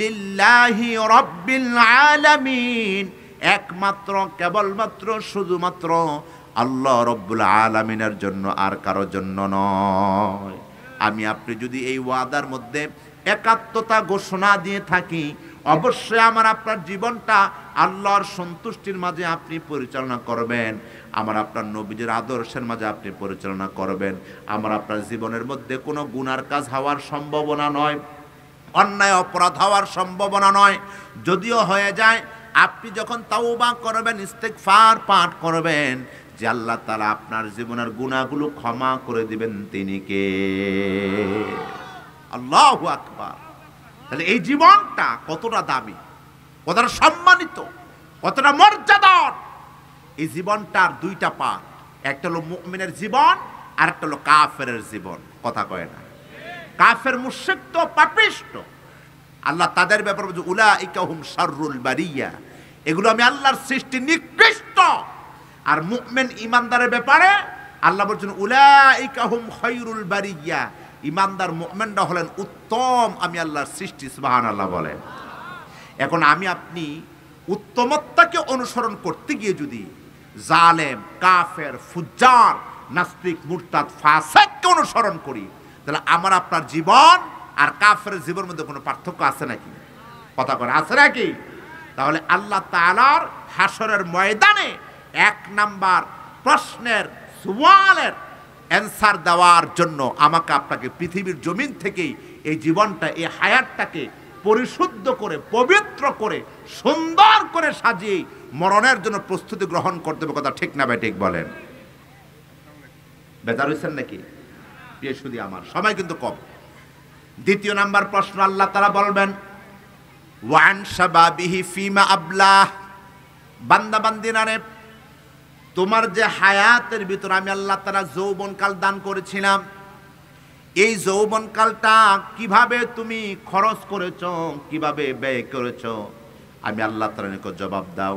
লিল্লাহি রাব্বিল আলামিন, একমাত্র কেবলমাত্র শুধুমাত্র আল্লাহ রব্বুল আলামিনের জন্য, আর কারো জন্য নয়। আমি আপনি যদি এই ওয়াদার মধ্যে একাত্মতা ঘোষণা দিয়ে থাকি, অবশ্যই আমার আপনার জীবনটা আল্লাহর সন্তুষ্টির মাঝে আপনি পরিচালনা করবেন, আমার আপনার নবীজির আদর্শের মাঝে আপনি পরিচালনা করবেন। আমার আপনার জীবনের মধ্যে কোনো গুনার কাজ হওয়ার সম্ভাবনা নয়, অন্যায় অপরাধ হওয়ার সম্ভাবনা নয়। যদিও হয়ে যায়, আপনি যখন তাওবা করবেন, ইস্তেগফার পাঠ করবেন, যে আল্লাহ তাআলা আপনার জীবনের গুনাহগুলো ক্ষমা করে দিবেন, তিনি কে? আল্লাহু আকবার। তাহলে এই জীবনটা কতটা দামি, কতটা সম্মানিত, কতটা মর্যাদার। এই জীবনটার দুইটা পার্ট, একটা হলো মুমিনের জীবন আর একটা হলো কাফেরের জীবন। কথা কয় না? কাফের মুশরিক তো পাপিষ্ট, আল্লাহ তাদের ব্যাপারে বলছে উলাইকা হুম শাররুল বারিয়া, এগুলো আমি আল্লাহর সৃষ্টি নিকৃষ্ট। আর মুমিন ইমানদারের ব্যাপারে আল্লাহ বলছেন উলাইকা হুম খায়রুল বারিয়া, ইমানদার মুমিনরা হলেন উত্তম আমি আল্লাহর সৃষ্টি। সুবহানাল্লাহ বলেন। এখন আমি আপনি উত্তমত্বকে অনুসরণ করতে গিয়ে যদি জালেম, কাফের, ফুজ্জার, নাস্তিক, মুরতাদ, ফাসিককে অনুসরণ করি, তাহলে আমার আপনার জীবন আর কাফের জীবনের মধ্যে কোনো পার্থক্য আছে নাকি? কথা করে আছে নাকি? তাহলে আল্লাহ তাআলার হাসরের ময়দানে এক নাম্বার প্রশ্নের সওয়ালের অ্যান্সার দেওয়ার জন্য আমাকে আপনাকে পৃথিবীর জমিন থেকেই এই জীবনটা, এই হায়াতটাকে পরিশুদ্ধ করে, পবিত্র করে, সুন্দর করে সাজিয়ে মরণের জন্য প্রস্তুতি গ্রহণ করতে হবে। কথা ঠিক না ভাই? ঠিক বলেন। বেজার হয়েছেন নাকি? প্রিয় সুধী আমার, সময় কিন্তু কম। দ্বিতীয় নাম্বার প্রশ্ন আল্লাহ তাআলা বলবেন ওয়ান শাবাবিহি ফিমা আবলাহ, বান্দা বান্দিনারে, তোমার যে হায়াতের ভিতর আমি আল্লাহ তাআলা যৌবনকাল দান করেছিলাম, এই যৌবনকালটা কিভাবে তুমি খরচ করেছো, কিভাবে ব্যয় করেছো, আমি আল্লাহ তাআলার নিকট জবাব দাও।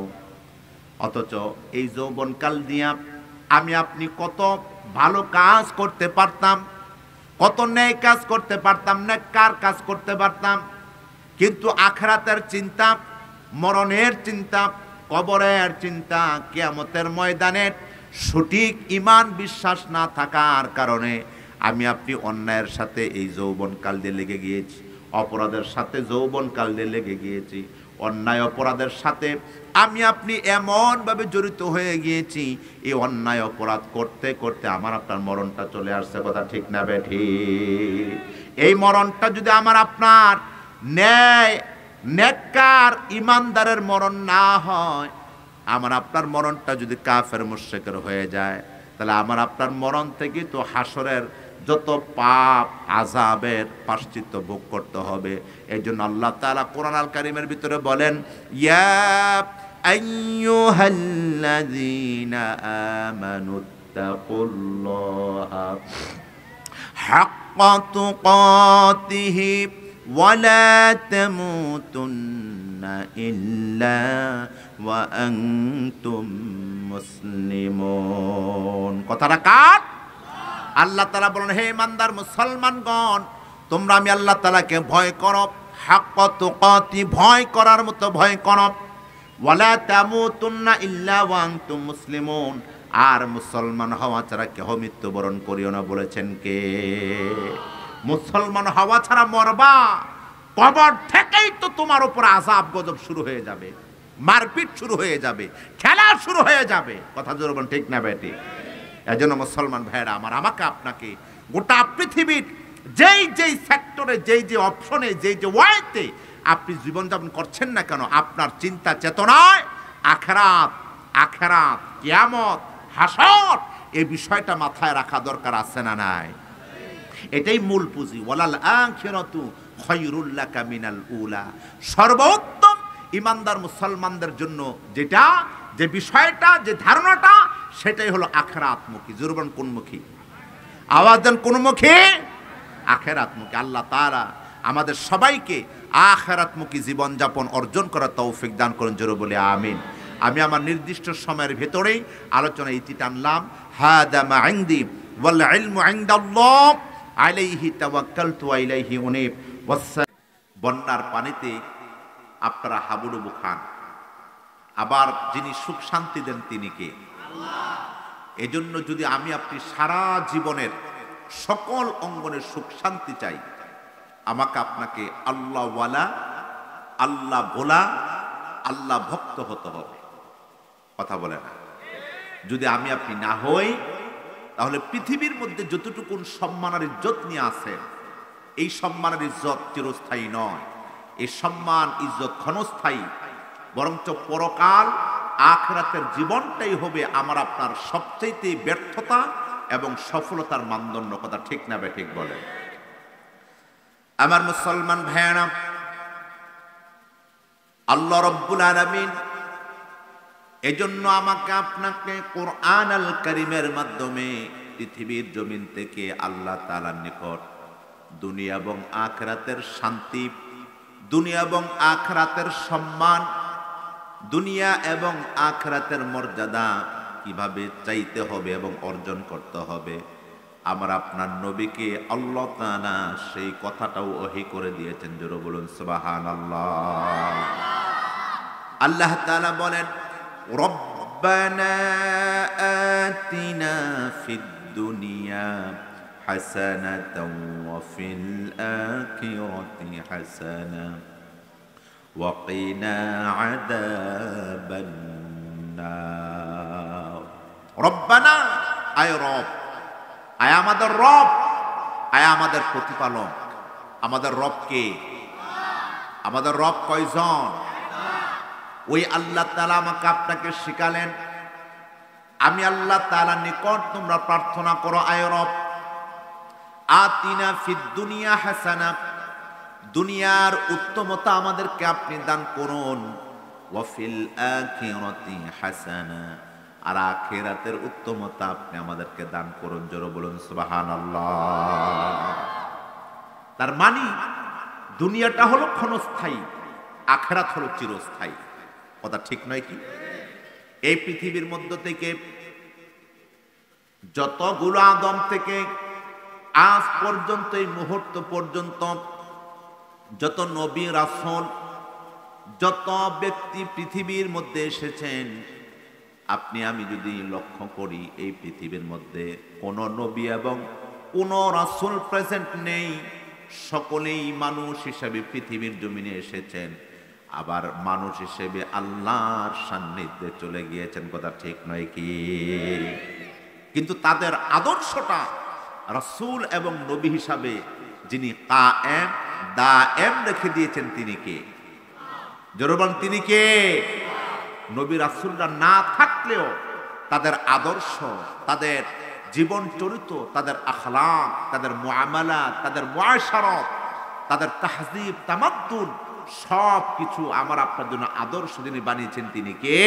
অথচ এই যৌবনকাল দিয়া আমি আপনি কত ভালো কাজ করতে পারতাম, কত ন্যায় কাজ করতে পারতাম, নেককার কাজ করতে পারতাম, কিন্তু আখিরাতের চিন্তা, মরণের চিন্তা, কবরের চিন্তা, কিয়ামতের ময়দানের সঠিক ঈমান বিশ্বাস না থাকার কারণে আমি আপনি অন্যায়ের সাথে এই যৌবনকাল দিয়ে লেগে গিয়েছি, অপরাধের সাথে যৌবনকাল দিয়ে লেগে গিয়েছি, অন্যায় অপরাধের সাথে আমি আপনি এমনভাবে জড়িত হয়ে গিয়েছি, এই অন্যায় অপরাধ করতে করতে আমার আপনার মরণটা চলে আসছে। কথা ঠিক না বেঠিক? এই মরণটা যদি আমার আপনার ন্যায়, নেককার, ইমানদারের মরণ না হয়, আমার আপনার মরণটা যদি কাফের মুশরিকের হয়ে যায়, তাহলে আমার আপনার মরণ থেকে তো হাসরের যত পাপ আযাবের প্রায়শ্চিত্ত ভোগ করতে হবে। এই জন্য আল্লাহ তাআলা কোরআন আল কারীমের ভিতরে বলেন ইয়া আইয়ুহাল্লাযীনা আমানুত্তাকুল্লাহা হাক্কা তুকাতিহি ওয়া লা তামুতুন্না ইল্লা ওয়া আনতুম মুসলিমুন। কথাটা কাট। আল্লাহ তাআলা বলেন হে ইমানদার মুসলমানগণ, তোমরা আমি আল্লাহ তাআলাকে ভয় করো, হাক্কা তুকাতি, ভয় করার মতো ভয় করো, ওয়ালা তামুতুন্না ইল্লা ওয়া আনতুম মুসলিমুন, আর মুসলমান হওয়া ছাড়া কেহ মৃত্যুবরণ করিও না। বলেছেন কে? মুসলমান হওয়া ছাড়া মরবা, কবর থেকেই তো তোমার উপর আযাব গজব শুরু হয়ে যাবে, মারপিট শুরু হয়ে যাবে, খেলা শুরু হয়ে যাবে। কথা জোরে বলেন, ঠিক না বেটি? এজন্য মুসলমান ভাইরা আমার, আমাকে আপনাকে গোটা পৃথিবীর যেই যেই সেক্টরে, যেই যে অপশনে, যেই যে ওয়াইতে আপনি জীবনযাপন করছেন না কেন, আপনার চিন্তা চেতনায় আখিরাত, আখিরাত, কিয়ামত, হাসর, এই বিষয়টা মাথায় রাখা দরকার আছে না নাই? এটাই মূল পুঁজি। ওয়ালাল আখিরাতু খায়রুল লাকা মিনাল উলা, সর্বোত্তম ইমানদার মুসলমানদের জন্য যেটা, যে বিষয়টা, যে ধারণাটা, সেটাই হলো আখিরাতমুখী। জোরবান কোনমুখী? আওয়াজ দেন, কোনমুখী? আখিরাতমুখী। আল্লাহ তাআলা আমাদের সবাইকে আখিরাতমুখী জীবনযাপন অর্জন করার তৌফিক দান করেন। জোরে বলে আমিন। আমি আমার নির্দিষ্ট সময়ের ভেতরেই আলোচনা ইতি টানলাম। হাদা মা ইনদি ওয়াল ইলমু ইনদাল্লাহ আলাইহি তাওয়াক্কালতু ওয়া ইলাইহি উনীব। বন্যার পানিতে আপনারা হাবুডুবু খান, আবার যিনি সুখ শান্তি দেন তিনি কে? এজন্য যদি আমি আপনি সারা জীবনের সকল অঙ্গনের সুখ শান্তি চাই, আমাকে আপনাকে আল্লাহওয়ালা, আল্লাহ ভোলা, আল্লাহ ভক্ত হতে হবে। কথা বলে না? যদি আমি আপনি না হই, তাহলে পৃথিবীর মধ্যে যতটুকুন সম্মান আর ইজ্জত নিয়ে আসেন, এই সম্মান আর ইজ্জত চিরস্থায়ী নয়। এই সম্মান ইজ্জত ক্ষণস্থায়ী, বরঞ্চ পরকাল আখিরাতের জীবনটাই হবে আমার আপনার সবচাইতে ব্যর্থতা এবং সফলতার মানদণ্ড। কথা ঠিক না ঠিক বলেন? আমার মুসলমান ভাইয়েরা, আল্লাহ রব্বুল আলামিন এজন্য আমাকে আপনাকে কোরআন আল কারীমের মাধ্যমে পৃথিবীর জমিন থেকে আল্লাহ তাআলার নিকট দুনিয়া এবং আখিরাতের শান্তি, দুনিয়া এবং আখিরাতের সম্মান, দুনিয়া এবং আখিরাতের মর্যাদা কিভাবে চাইতে হবে এবং অর্জন করতে হবে, আমার আপনার নবীকে আল্লাহ তাআলা সেই কথাটাও ওহী করে দিয়েছেন। জোরে বলুন সুবহানাল্লাহ। আল্লাহ তাআলা বলেন, রব্বানা আতিনা ফিদ দুনিয়া হাসানাতাও ওয়া ফিল আখিরাতি হাসানা ওয়া কিনা আযাবান নার। রব্বানা, আয় রব, আয় আমাদের রব, আয় আমাদের প্রতিপালক। আমাদের রব কে? আমাদের রব কয়জন? ওই আল্লাহ তাআলা আমাকে আপনাকে শিখালেন, আমি আল্লাহ তাআলার নিকট তোমরা প্রার্থনা করো, আয় রব আতিনা ফিদ দুনিয়া হাসানা, দুনিয়ার উত্তমতা আমাদেরকে আপনি দান করুন, ওয়া ফিল আখিরাতি হাসানা, আর আখিরাতের উত্তমতা আপনি আমাদেরকে দান করুন। জোরে বলুন সুবহানাল্লাহ। তার মানে দুনিয়াটা হলো ক্ষণস্থায়ী, আখিরাত হলো চিরস্থায়ী। কথা ঠিক নয় কি? এই পৃথিবীর মধ্য থেকে যতগুলো আদম থেকে আজ পর্যন্ত এই মুহূর্ত পর্যন্ত যত নবী রাসূল, যত ব্যক্তি পৃথিবীর মধ্যে এসেছেন, আপনি আমি যদি লক্ষ্য করি, এই পৃথিবীর মধ্যে কোন নবী এবং কোন রাসূল প্রেজেন্ট নেই। সকলেই মানুষ হিসেবে পৃথিবীর জমিনে এসেছেন, আবার মানুষ হিসেবে আল্লাহর সান্নিধ্যে চলে গিয়েছেন। কথা ঠিক নয় কি? কিন্তু তাদের আদর্শটা রাসূল এবং নবী হিসাবে যিনি কায়েম দায়েম রেখে দিয়েছেন তিনি কে? জোরে বলেন, তিনি কে? নবী রাসূলরা না থাকলেও তাদের আদর্শ, তাদের জীবন চরিত্র, তাদের আখলাক, তাদের মুআমালাত, তাদের মুআশারাত, তাদের তাহযীব তামাদ্দুন সব কিছু আমার আপনার জন্য আদর্শ যিনি বানিয়েছেন তিনি কে?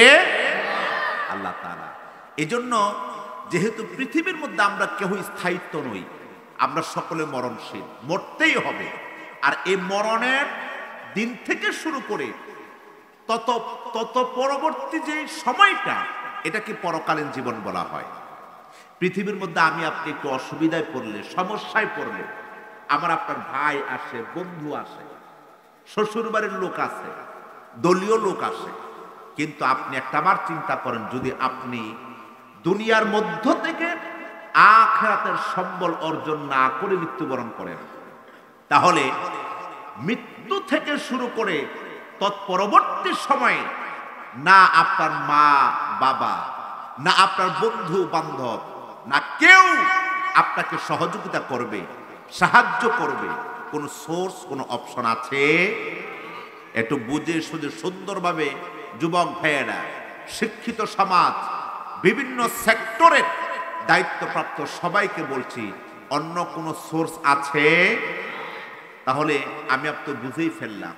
আল্লাহ তাআলা। এজন্য যেহেতু পৃথিবীর মধ্যে আমরা কেউ স্থায়িত্ব নই, আমরা সকলে মরণশীল, মরতেই হবে। আর এই মরণের দিন থেকে শুরু করে তত পরবর্তী যে সময়টা, এটাকে পরকালীন জীবন বলা হয়। পৃথিবীর মধ্যে আমি আপনি একটু অসুবিধায় পড়লে, সমস্যায় পড়লে, আমার আপনার ভাই আসে, বন্ধু আসে, শ্বশুর বাড়ির লোক আসে, দলীয় লোক আসে, কিন্তু আপনি একটা বার চিন্তা করেন, যদি আপনি দুনিয়ার মধ্য থেকে আখিরাতের সম্বল অর্জন না করে মৃত্যুবরণ করেন, তাহলে মৃত্যু থেকে শুরু করে তৎপরবর্তী সময়ে না আপনার মা বাবা, না আপনার বন্ধু বান্ধব, না কেউ আপনাকে সহযোগিতা করবে, সাহায্য করবে। কোন সোর্স, কোন অপশন আছে? একটু বুঝে সুঝে সুন্দরভাবে যুবক ভাইয়েরা, শিক্ষিত সমাজ, বিভিন্ন সেক্টরের দায়িত্বপ্রাপ্ত সবাইকে বলছি, অন্য কোন সোর্স আছে? তাহলে আমি আপনি বুঝেই ফেললাম,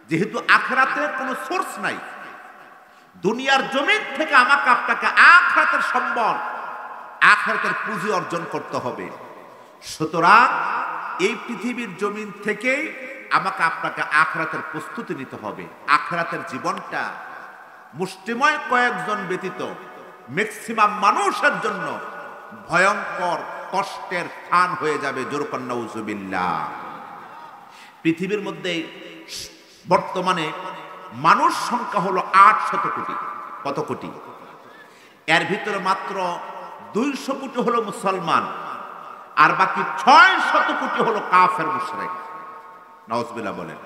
যেহেতু আখিরাতের কোনো সোর্স নাই, দুনিয়ার জমিন থেকে আমাকে আপনাকে আখিরাতের সম্বল, আখিরাতের পুঁজি অর্জন করতে হবে। সুতরাং এই পৃথিবীর জমিন থেকেই আমাকে আপনাকে আখিরাতের প্রস্তুতি নিতে হবে। আখিরাতের জীবনটা মুষ্টিময় কয়েকজন ব্যতীত ম্যাক্সিমাম মানুষের জন্য ভয়ঙ্কর কষ্টের স্থান হয়ে যাবে। জোরে নাউজুবিল্লাহ। পৃথিবীর মধ্যে বর্তমানে মানুষ সংখ্যা হলো 800 কোটি। কত কোটি? এর ভিতরে মাত্র 200 কোটি হলো মুসলমান, আর বাকি 600 কোটি হলো কাফের মুশরিক। নাউজুবিল্লাহ বলেন।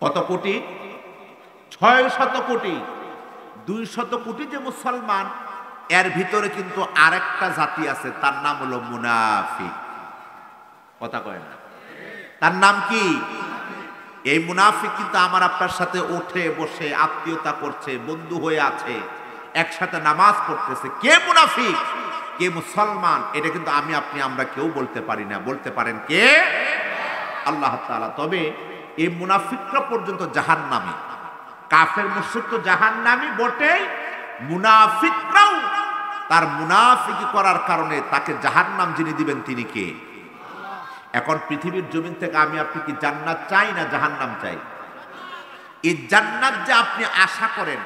কত কোটি? 600 কোটি। 200 কোটি যে মুসলমান, এর ভিতরে কিন্তু আরেকটা জাতি আছে, তার নাম হলো মুনাফিক। কথা কয় না? তার নাম কি? এই মুনাফিক কিন্তু আমার আপনার সাথে উঠে বসে আত্মীয়তা করছে, বন্ধু হয়ে আছে, একসাথে নামাজ পড়তেছে। কে মুনাফিক, কে মুসলমান, এটা কিন্তু আমি আপনি আমরা কেউ বলতে পারি না। বলতে পারেন কে? আল্লাহ তাআলা। তবে এই মুনাফিকরা পর্যন্ত জাহান্নামী। কাফের মুশরিক তো জাহান্নামী বটে, মুনাফিকরাও তার মুনাফিকি করার কারণে তাকে জাহান্নাম যিনি দিবেন তিনি কে? এখন পৃথিবীর জমিন থেকে আমি আপনি কি জান্নাত চাই না জাহান্নাম চাই? এই জান্নাত যে আপনি আশা করেন,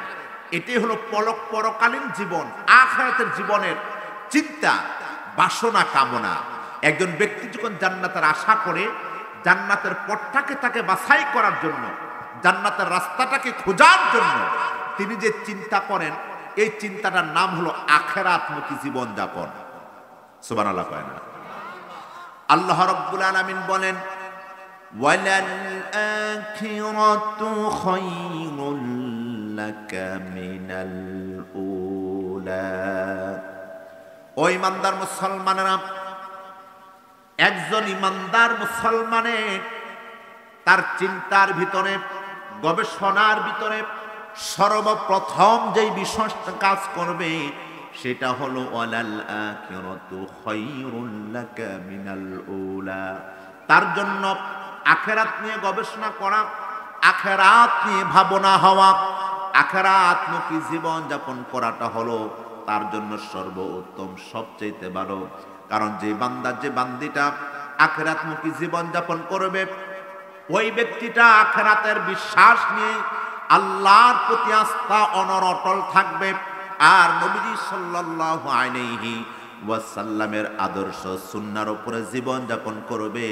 এটাই হলো পরকালীন জীবন, আখিরাতের জীবনের চিন্তা, বাসনা, কামনা। একজন ব্যক্তি যখন জান্নাতের আশা করে, জান্নাতের পথটাকে তাকে বাছাই করার জন্য, জান্নাতের রাস্তাটাকে খোঁজার জন্য তিনি যে চিন্তা করেন, এই চিন্তাটার নাম হলো আখিরাতমুখী জীবন যাপন। সুবহানাল্লাহ কয় না? আল্লাহ রাব্বুল আলামিন বলেন, ওয়ালাল আখিরাতু খায়রুল লাকা মিনাল উলা। ও ইমানদার মুসলমানেরা, একজন ইমানদার মুসলমানের তার চিন্তার ভিতরে, গবেষণার ভিতরে সর্বপ্রথম যেই বিষয়টা কাজ করবে সেটা হলো ওয়ালাল আখিরাতু খায়রুল লাকা মিনাল উলা। তার জন্য আখিরাত নিয়ে গবেষণা করা, আখিরাত নিয়ে ভাবনা হওয়া, আখিরাতমুখী জীবন যাপন করাটা হলো তার জন্য সর্বোত্তম, সবচেয়ে ভালো। কারণ যে বান্দা, যে বান্দিটা আখিরাতমুখী জীবন যাপন করবে, ওই ব্যক্তিটা আখিরাতের বিশ্বাস নিয়ে আল্লাহর প্রতি আস্থা অনড় থাকবে। আর নবীজি সাল্লাল্লাহু আলাইহি ওয়াসাল্লামের আদর্শ সুন্নাহর উপরে জীবন যাপন করবে।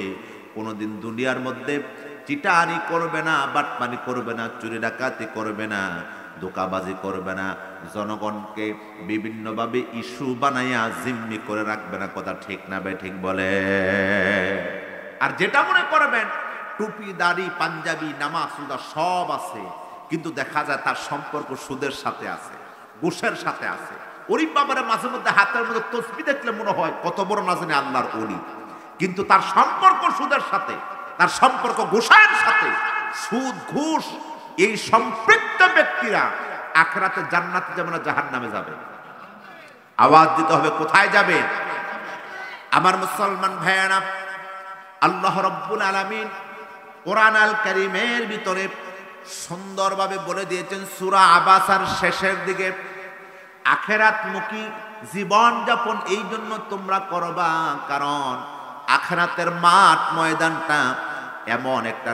কোনোদিন দুনিয়ার মধ্যে চিটারি করবে না, বাটপানি করবে না, চুরি ডাকাতি করবে না, ধোঁকাবাজি করবে না, জনগণকে বিভিন্নভাবে ইস্যু বানাইয়া জিম্মি করে রাখবে না। কথা ঠিক না বে ঠিক বলে? আর যেটা মনে করবেন টুপি, দাড়ি, পাঞ্জাবি, নামাজ, রোজা সব আছে, কিন্তু দেখা যায় তার সম্পর্ক সুদের সাথে আছে, ঘুষের সাথে আছে। ওরি বাবারে মাঝে মধ্যে হাতের মধ্যে তসবিহ দেখলে মনে হয় কত বড় না জানি আল্লাহর ওলি, কিন্তু তার সম্পর্ক সুদের সাথে, তার সম্পর্ক ঘুষের সাথে। সুদ, ঘুষ, এই সম্পৃক্ত ব্যক্তিরা আখিরাতে জান্নাতে যাবে না জাহান্নামে যাবে। আওয়াজ দিতে হবে, কোথায় যাবে? আমার মুসলমান ভাইয়েরা, আল্লাহ রাব্বুল আলামিন কোরআন আল কারীমের ভিতরে সুন্দরভাবে বলে দিয়েছেন সূরা আবাসার শেষের দিকে, আখিরাতমুখী জীবন যাপন এই জন্য তোমরা করবা, কারণ আখিরাতের মাঠ, ময়দানটা এমন একটা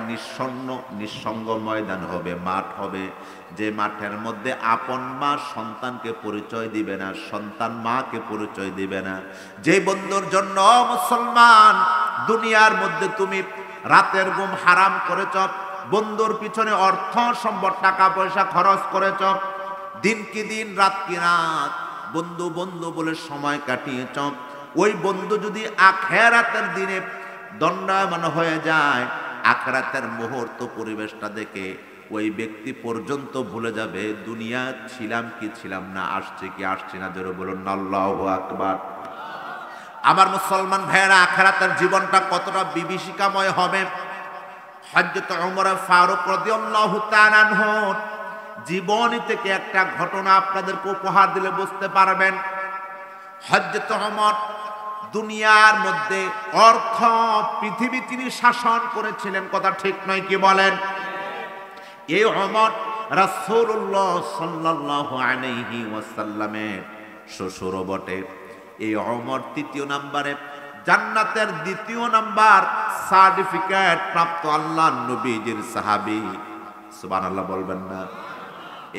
নিঃসঙ্গ ময়দান হবে, মাঠ হবে, যে মাঠের মধ্যে আপন মা সন্তানকে পরিচয় দিবে না, সন্তান মাকে পরিচয় দিবে না। যে বন্ধুর জন্য মুসলমান দুনিয়ার মধ্যে তুমি রাতের ঘুম হারাম করেছ, বন্ধুর পিছনে অর্থ সম্পদ টাকা পয়সা খরচ করেছ, দিন কি দিন রাত কি রাত বন্ধু বন্ধু বলে সময় কাটিয়েছ, ওই বন্ধু যদি আখিরাতের দিনে দণ্ডায়মান হয়ে যায়, আখিরাতের মুহূর্ত পরিবেশটা দেখে ওই ব্যক্তি পর্যন্ত ভুলে যাবে দুনিয়া ছিলাম কি ছিলাম না, আসছে কি আসছে না। জোরে বলুন আল্লাহু আকবার। আমার মুসলমান ভাইয়েরা, আখিরাতের জীবনটা কতটা বিভীষিকাময় হবে। হযরত ওমর ফারুক রাদিয়াল্লাহু তাআলা আনহু জীবনী থেকে একটা ঘটনা আপনাদেরকে উপহার দিলে বুঝতে পারবেন। হযরত ওমর দুনিয়ার মধ্যে অর্থ, পৃথিবী তিনি শাসন করেছিলেন। কথা ঠিক নয় কি বলেন? এই ওমর রাসূলুল্লাহ সাল্লাল্লাহু আলাইহি ওয়াসাল্লামের শ্বশুর বটে। এই ওমর তৃতীয় নম্বরে জান্নাতের দ্বিতীয় নাম্বার সার্টিফিকেট প্রাপ্ত আল্লাহর নবীজির সাহাবী। সুবহানাল্লাহ বলবেন না?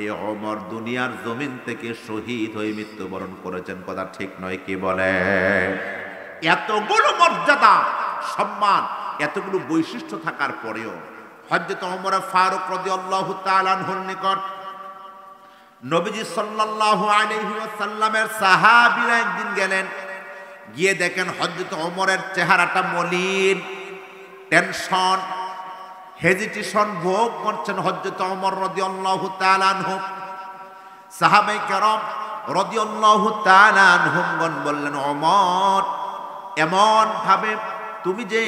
এই ওমর দুনিয়ার জমিন থেকে শহীদ হয়ে মৃত্যুবরণ করেছেন। কথা ঠিক নয় কি বলে? এতগুলো মর্যাদা, সম্মান এতগুলো বৈশিষ্ট্য থাকার পরেও হযরত ওমর ফারুক রাদিয়াল্লাহু তাআলা আনহুর নিকট নবীজি সাল্লাল্লাহু আলাইহি ওয়াসাল্লামের সাহাবীরা একদিন গেলেন, গিয়ে দেখেন হযরত ওমরের চেহারাটা মলিন, টেনশন, হেজিটেশন ভোগ করছেন হযরত ওমর রাদিয়াল্লাহু তাআলা আনহু। সাহাবায়ে কেরাম রাদিয়াল্লাহু তাআলা আনহুমগণ বললেন, ওমর, এমন ভাবে তুমি যে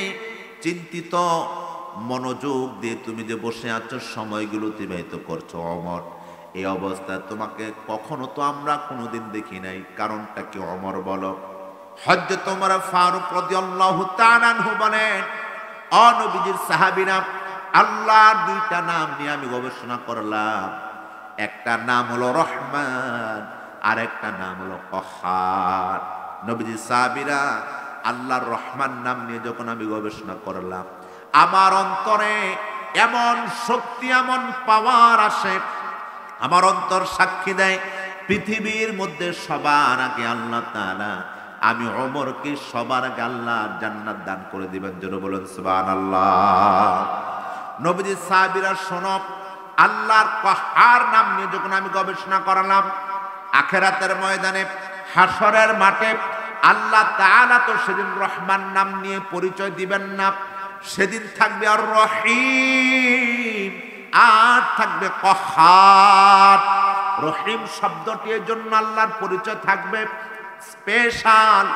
চিন্তিত, মনোযোগ দিয়ে তুমি যে বসে আছো, সময়গুলো অতিবাহিত করছো, ওমর, এই অবস্থায় তোমাকে কখনো তো আমরা কোনোদিন দেখি নাই, কারণটা কি ওমর বলো? হযরত ওমর ফারুক রাদিয়াল্লাহু তাআলা আনহু বলেন, ও নবীজির সাহাবীরা, আল্লাহর দুইটা নাম নিয়ে আমি গবেষণা করলাম। একটা নাম হলো রহমান, আর একটা নাম হলো কহার। নবীজির সাহাবীরা, আল্লাহর রহমান নাম নিয়ে যখন আমি গবেষণা করলাম, আমার অন্তরে এমন শক্তি, এমন পাওয়ার আসে, আমার অন্তর সাক্ষী দেয় পৃথিবীর মধ্যে সবার আগে আল্লাহ তাআলা আমি ওমরকে সবার আগে আল্লাহর জান্নাত দান করে দিবেন। জোরে বলুন সুবহানাল্লাহ। নবীজি সাহাবীরা, শোনো, আল্লাহর কহার নাম নিয়ে যখন আমি গবেষণা করলাম, আখিরাতের ময়দানে, হাসরের মাঠে আল্লাহ তাআলা তো সেদিন রহমান নাম নিয়ে পরিচয় দিবেন না, সেদিন থাকবে আর রহিম, আর থাকবে কহার। রহিম শব্দটির জন্য আল্লাহর পরিচয় থাকবে স্পেশাল।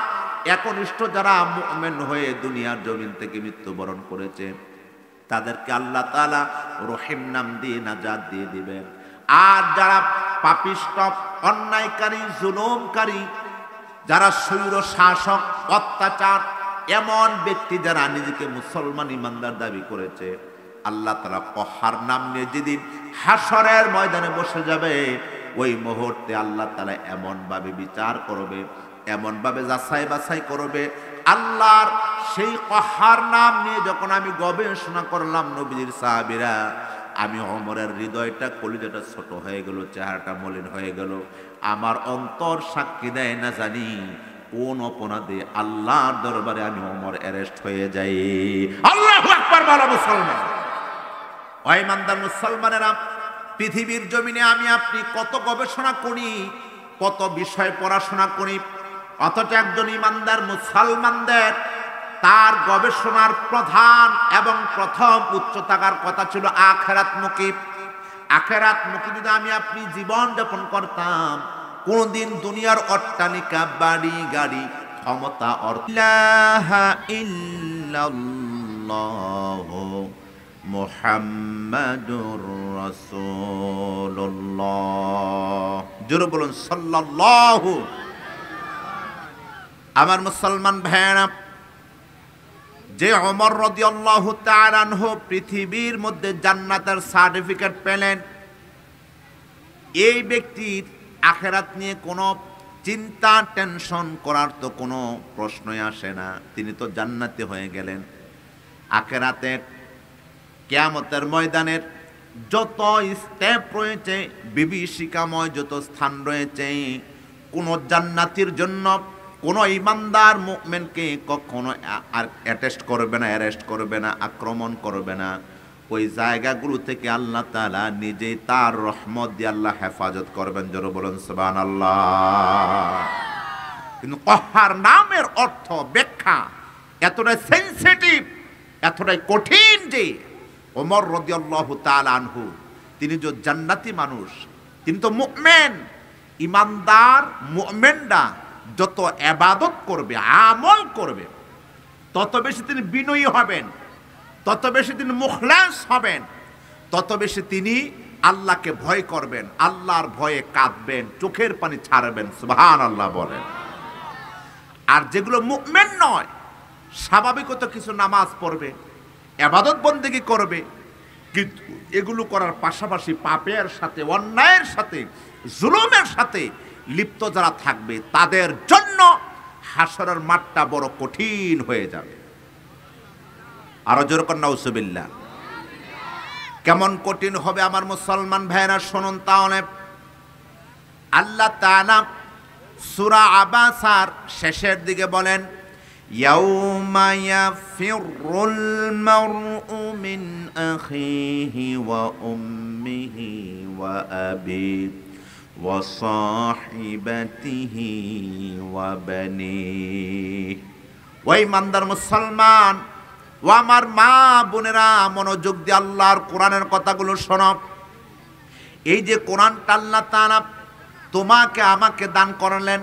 একনিষ্ঠ যারা মুমিন হয়ে দুনিয়ার জমিন থেকে মৃত্যুবরণ করেছে, তাদেরকে আল্লাহ তাআলা রহিম নাম দিয়ে নাজাত দিয়ে দিবেন। আর যারা পাপিষ্ঠ, অন্যায়কারী, জুলুমকারী, যারা স্বৈর শাসক, অত্যাচার, এমন ব্যক্তি যারা নিজেকে মুসলমান ইমানদার দাবি করেছে, আল্লাহ তাআলা কহার নাম নিয়ে যেদিন হাসরের ময়দানে বসে যাবে, ওই মুহূর্তে আল্লাহ তাআলা এমন ভাবে বিচার করবে, এমন ভাবে যাচাই বাছাই করবে। আল্লাহর সেই কহার নাম নিয়ে যখন আমি গবেষণা করলাম, নবীজির সাহাবীরা, আমি ওমরের হৃদয়টা, কলিজাটা ছোট হয়ে গেল, চেহারাটা মলিন হয়ে গেল। আমার অন্তর সাক্ষী দেয় না জানি কোন অপরাধে আল্লাহর দরবারে আমি ওমর অ্যারেস্ট হয়ে যাই। আল্লাহু আকবার বলো মুসলমান। ও ইমানদার মুসলমানেরা, পৃথিবীর জমিনে আমি আপনি কত গবেষণা করি, কত বিষয় পড়াশোনা করি, অথচ একজন ইমানদার মুসলমানদের তার গবেষণার প্রধান এবং প্রথম উচ্চ থাকার কথা ছিল আখিরাতমুখী। আখিরাতমুখী যদি আমি আপনি জীবন যাপন করতাম, কোনদিন দুনিয়ার অট্টালিকা, বাড়ি, গাড়ি, ক্ষমতা, ইলাহা ইল্লাল্লাহ মুহাম্মাদুর রাসূলুল্লাহ। জোরে বলুন সাল্লাল্লাহু। আমার মুসলমান ভাইরা, যে ওমর রাদিয়াল্লাহু তাআলা আনহু পৃথিবীর মধ্যে জান্নাতের সার্টিফিকেট পেলেন, এই ব্যক্তির আখিরাত নিয়ে কোনো চিন্তা, টেনশন করার তো কোনো প্রশ্নই আসে না। তিনি তো জান্নাতি হয়ে গেলেন। আখিরাতের কিয়ামতের ময়দানের যত স্টেপ রয়েছে, বিভীষিকাময় যত স্থান রয়েছে, কোন জান্নাতীর জন্য কোন ইমানদার মুমিনকে কখনো অ্যাটেস্ট করবে না, অ্যারেস্ট করবে না, আক্রমণ করবে না। ওই জায়গাগুলো থেকে আল্লাহ তাআলা নিজেই তার রহমত দিয়ে আল্লাহ হেফাজত করবেন। জোরে বলুন সুবহানাল্লাহ। কিন্তু কহার নামের অর্থ, ব্যাখ্যা এতটাই সেনসিটিভ, এতটাই কঠিন যে ওমর রাদিয়াল্লাহু তাআলা আনহু, তিনি যে জান্নাতি মানুষ, তিনি তো মুমিন। ইমানদার মুমিনরা যত ইবাদত করবে, আমল করবে, তত বেশি তিনি বিনয়ী হবেন, তত বেশি তিনি মুখলাস হবেন, তত বেশি তিনি আল্লাহকে ভয় করবেন, আল্লাহর ভয়ে কাঁদবেন, চোখের পানি ছাড়বেন। সুবহানাল্লাহ বলেন। আর যেগুলো মুমিন নয়, স্বাভাবিকত কিছু নামাজ পড়বে, ইবাদত বন্দেগী করবে, কিন্তু এগুলো করার পাশাপাশি পাপের সাথে, অন্যায়ের সাথে, জুলুমের সাথে লিপ্ত যারা থাকবে, তাদের জন্য হাসরের মাঠটা বড় কঠিন হয়ে যাবে। আরো জোরে কর নাউজুবিল্লাহ। কেমন কঠিন হবে আমার মুসলমান ভাইরা, শুনুন তাহলে। আল্লাহ তাআলা সূরা আবাসার শেষের দিকে বলেন, ইয়াউমা ইয়াফিরুল মারউ মিন আখিহি ওয়া উম্মিহি ওয়া আবিহি ওয়া সাহিবাতিহি ওয়া বানিহি। ওই ইমানদার মুসলমান, ও আমার মা বোনেরা, মনোযোগ দিয়ে আল্লাহর কোরআনের কথাগুলো শোনো। এই যে কোরআনটা আল্লাহ তাআলা তোমাকে আমাকে দান করলেন,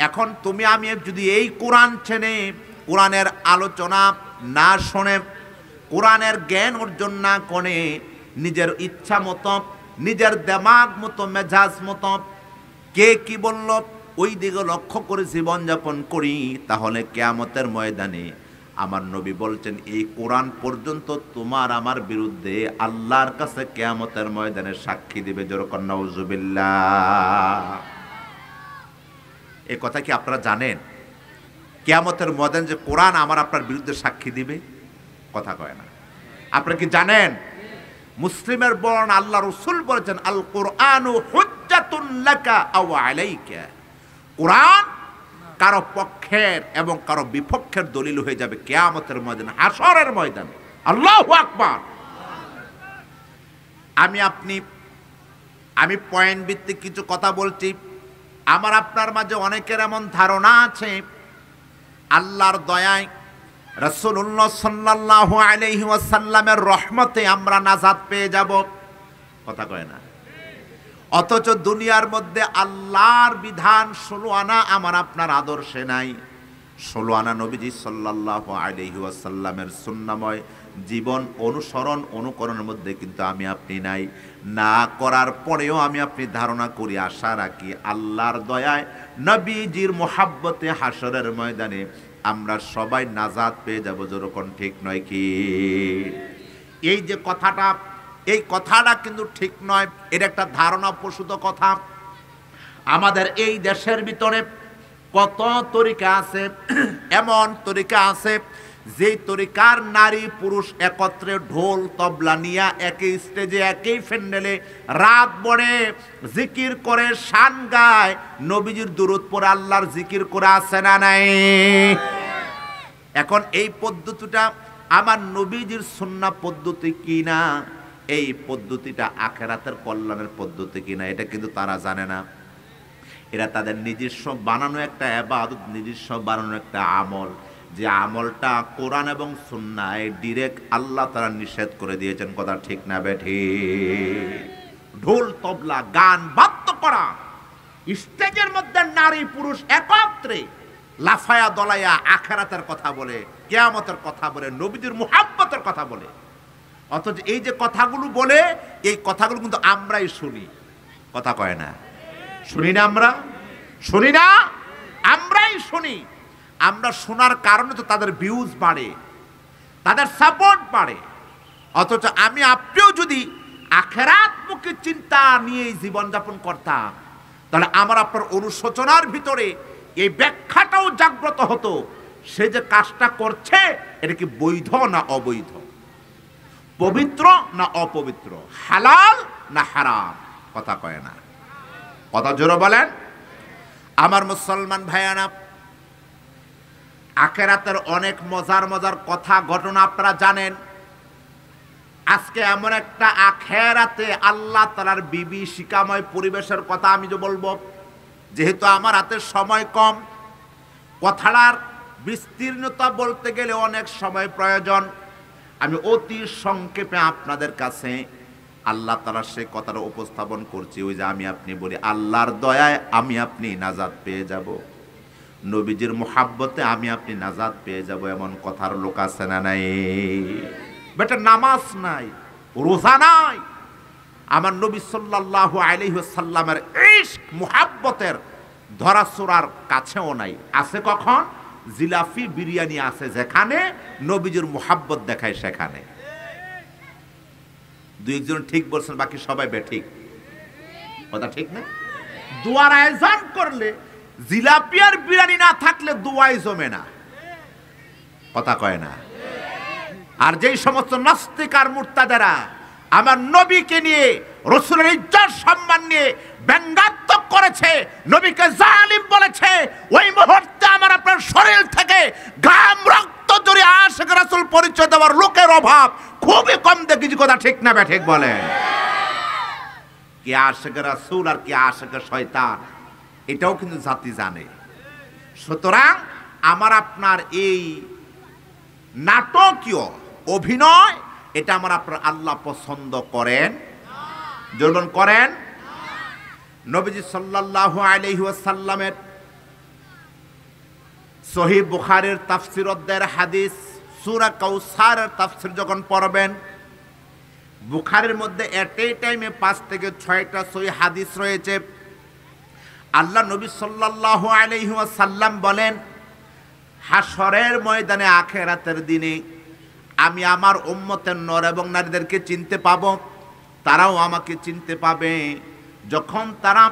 এখন তুমি আমি যদি এই কোরআন ছেড়ে কোরআনের আলোচনা না শোনে, কোরআনের জ্ঞান অর্জন না করে নিজের ইচ্ছা মতো, নিজের দেমাগ মতো, মেজাজ মতো কে কি বলল ওই দিকে লক্ষ্য করে জীবনযাপন করি, তাহলে কিয়ামতের ময়দানে আমার নবী বলছেন এই কোরআন পর্যন্ত তোমার আমার বিরুদ্ধে আল্লাহর কাছে কিয়ামতের ময়দানে সাক্ষী দিবে। যেরকম নাউজুবিল্লাহ। এই কথা কি আপনারা জানেন? কিয়ামতের ময়দানে যে কোরআন আমার আপনার বিরুদ্ধে সাক্ষী দিবে, কথা কয় না। আপনারা কি জানেন? মুসলিমের বর্ণনা আল্লাহ রাসূল বলেছেন আল কোরআনু হুজ্জাতুন লাকা আও আলাইকা। কোরআন কারো পক্ষের এবং কারো বিপক্ষের দলিল হয়ে যাবে কিয়ামতের ময়দানে, হাশরের ময়দানে। আল্লাহু আকবার। আমি পয়েন্ট ভিত্তিক কিছু কথা বলছি। আমার আপনার মাঝে অনেকের এমন ধারণা আছে আল্লাহর দয়ায়, রাসূলুল্লাহ সাল্লাল্লাহু আলাইহি ওয়াসাল্লামের রহমতে আমরা নাজাত পেয়ে যাব, কথা কয় না। অথচ দুনিয়ার মধ্যে আল্লাহর বিধান 16 আনা আমার আপনার আদর্শে নাই। 16 আনা নবীজি সাল্লাল্লাহু আলাইহি ওয়াসাল্লামের সুন্নাময় জীবন অনুকরণের মধ্যে কিন্তু আমি আপনি নাই। না করার পরেও আমি আপনি ধারণা করি, আশা রাখি আল্লাহর দয়ায় নবীজির মোহাব্বতে হাশরের ময়দানে আমরা সবাই নাজাত পেয়ে যাব। যেরকম ঠিক নয় কি? এই যে কথাটা, এই কথাটা কিন্তু ঠিক নয়, এটা একটা ধারণা প্রসূত কথা। আমাদের এই দেশের ভিতরে কত তরিকা আছে, এমন তরিকা আছে যেই তরিকার নারী পুরুষ একত্রে ঢোল তবলা নিয়ে একই স্টেজে একই প্যান্ডেলে রাত বড়ে জিকির করে, শান গায়, নবীজির দুরূদ পড়ে আল্লাহর জিকির করে, আছে না নাই? এখন এই পদ্ধতিটা আমার নবীজির সুন্নাহ পদ্ধতি কিনা, এই পদ্ধতিটা আখিরাতের কল্যাণের পদ্ধতি কিনা, এটা কিন্তু তারা জানে না। এরা তাদের নিজস্ব বানানো একটা ইবাদত, নিজস্ব বানানো একটা আমল, যে আমলটা কোরআন এবং সুন্নাহয় ডিরেক্ট আল্লাহ তারা নিষেধ করে দিয়েছেন। কথা ঠিক না বেঠিক? ঢোল তবলা গান বাদ্য করা, স্টেজের মধ্যে নারী পুরুষ একত্রে লাফায়া দলাইয়া আখিরাতের কথা বলে, কিয়ামতের কথা বলে, নবীজির মুহাব্বতের কথা বলে। অথচ এই যে কথাগুলো বলে, এই কথাগুলো কিন্তু আমরাই শুনি, কথা কয় না। শুনি না? আমরা শুনি না? আমরাই শুনি। আমরা শোনার কারণে তো তাদের ভিউজ বাড়ে, তাদের সাপোর্ট বাড়ে। অথচ আমি আপনিও যদি আখিরাতমুখী চিন্তা নিয়ে জীবনযাপন করতাম, তাহলে আমার আপনার অনুশোচনার ভিতরে এই ব্যাখ্যাটাও জাগ্রত হতো, সে যে কাজটা করছে এটা কি বৈধ না অবৈধ, পবিত্র না অপবিত্র, হালাল না হারাম, কথা কয় না। কথা জোরে বলেন। আমার মুসলমান ভাইয়ানা, আখিরাতের অনেক মজার মজার কথা ঘটনা আপনারা জানেন। আজকে এমন একটা আখিরাতে আল্লাহ তাআলার বিভীষিকাময় পরিবেশের কথা আমি যে বলবো, যেহেতু আমার হাতে সময় কম, কথাটার বিস্তীর্ণতা বলতে গেলে অনেক সময় প্রয়োজন। আমি অতি সংক্ষেপে আপনাদের কাছে আল্লাহ তাআলা সেই কথাটা উপস্থাপন করছি। ওই যে আমি আপনি বলি আল্লাহর দয়ায় আমি আপনি নাজাত পেয়ে যাব, নবীজির মুহাব্বতে আমি আপনি নাজাত পেয়ে যাব, এমন কথার লোক আছে না নাই? বেটা নামাজ নাই, রোজা নাই, আমার নবী সাল্লাল্লাহু আলাইহি ওয়াসাল্লামের ইশক মুহাব্বতের ধরা ছোঁড়ার কাছেও নাই। আছে কখন? জিলাফি বিরিয়ানি আছে যেখানে, নবীজির মুহাব্বত দেখায় সেখানে। দুই একজন ঠিক বলছেন, বাকি সবাই বেঠিক, কথা ঠিক না? দোয়ার আয়োজন করলে জিলাপি আর বিরিয়ানি না থাকলে দোয়াই জমে না, কথা কয় না। আর যেই সমস্ত নাস্তিক আর মুরতাদেরা আমার নবীকে নিয়ে, রাসূলের ইজ্জত সম্মান নিয়ে ব্যঙ্গাত্মক করেছে, নবীকে জালিম বলেছে, ওই মুহূর্তে আমার আপনার শরীর থেকে ঘাম রক্ত জড়িয়ে আশিক রাসূল পরিচয় দেওয়ার লোকের অভাব খুবই কম দেখেছি। কথা ঠিক না ঠিক বলেন? কে আশিক রাসূল আর কে আশিক শয়তান এটাও কিন্তু জাতি জানে। সুতরাং আমার আপনার এই নাটকীয় অভিনয় এটা আমার আপনার আল্লাহ পছন্দ করেন, জোরন করেন। নবীজি সাল্লাল্লাহু আলাইহি ওয়াসাল্লামের সহিহ বুখারীর তাফসীর অধ্যায়ের হাদিস সূরা কাউসারের তাফসীর যখন পড়বেন, বুখারীর মধ্যে এট এ টাইমে 5 থেকে 6টা সহিহ হাদিস রয়েছে। আল্লাহ নবী সাল্লাল্লাহু আলাইহি ওয়াসাল্লাম বলেন, হাশরের ময়দানে আখিরাতের দিনে আমি আমার উম্মতের নর এবং নারীদেরকে চিনতে পাবো, তারাও আমাকে চিনতে পাবে। যখন তারা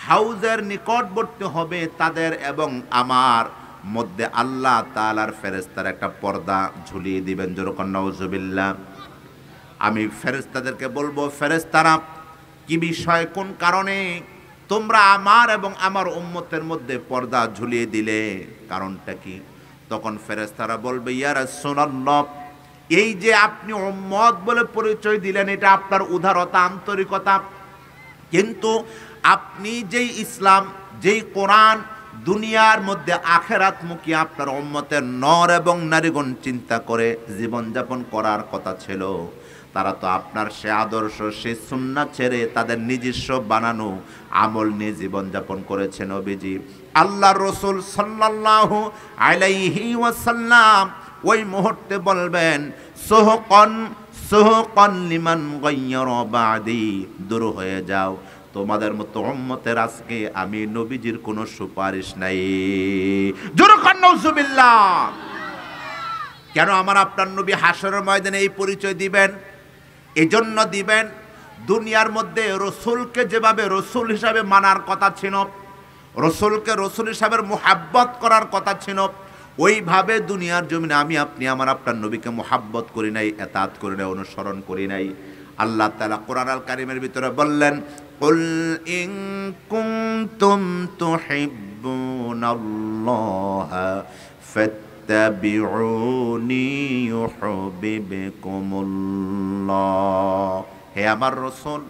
হাউজের নিকটবর্তী হবে, তাদের এবং আমার মধ্যে আল্লাহ তাআলার ফেরেশতার একটা পর্দা ঝুলিয়ে দিবেন। যেরকম নাউজুবিল্লাহ। আমি ফেরেশতাদেরকে বলবো, ফেরেশতারা কি বিষয়, কোন কারণে তোমরা আমার এবং আমার উম্মতের মধ্যে পর্দা ঝুলিয়ে দিলে, কারণটা কি? তখন ফেরেশতারা বলবে, ইয়া রাসূলুল্লাহ, এই যে আপনি উম্মত বলে পরিচয় দিলেন, এটা আপনার উদারতা, আন্তরিকতা, কিন্তু আপনি যেই ইসলাম, যেই কোরআন দুনিয়ার মধ্যে আখিরাতমুখী আপনার উম্মতের নর এবং নারীগণ চিন্তা করে জীবনযাপন করার কথা ছিল, তারা তো আপনার সে আদর্শ, সে সুন্নাত ছেড়ে তাদের নিজস্ব বানানো আমল নিয়ে জীবনযাপন করেছে। নবীজি আল্লাহর রাসূল সাল্লাল্লাহু আলাইহি ওয়াসাল্লাম ওই মুহূর্তে বলবেন, সুহকান সুহকান লিমান গায়্যারা বাদি, দূর হয়ে যাও, তোমাদের মতো উম্মতের আজকে আমি নবীজির কোনো সুপারিশ নাই। জোরে কান নাউজুবিল্লাহ। কেন আমার আপনার নবী হাশরের ময়দানে এই পরিচয় দিবেন? এজন্য দিবেন, দুনিয়ার মধ্যে রসুলকে যেভাবে রসুল হিসাবে মানার কথা ছিল, রসুলকে রসুল হিসাবে মুহাব্বত করার কথা ছিল, ওইভাবে দুনিয়ার জমিনে আমি আপনি আমার আপনার নবীকে মুহাব্বত করি নাই, এতাত করি নাই, অনুসরণ করি নাই। আল্লাহ তাআলা কোরআন আল কারীমের ভিতরে বললেন, কুল ইন কুনতুম তুহিব্বুনাল্লাহা ফাত্তাবিউনি ইউহিব্বুকুমুল্লাহ। হে আমার রাসূল,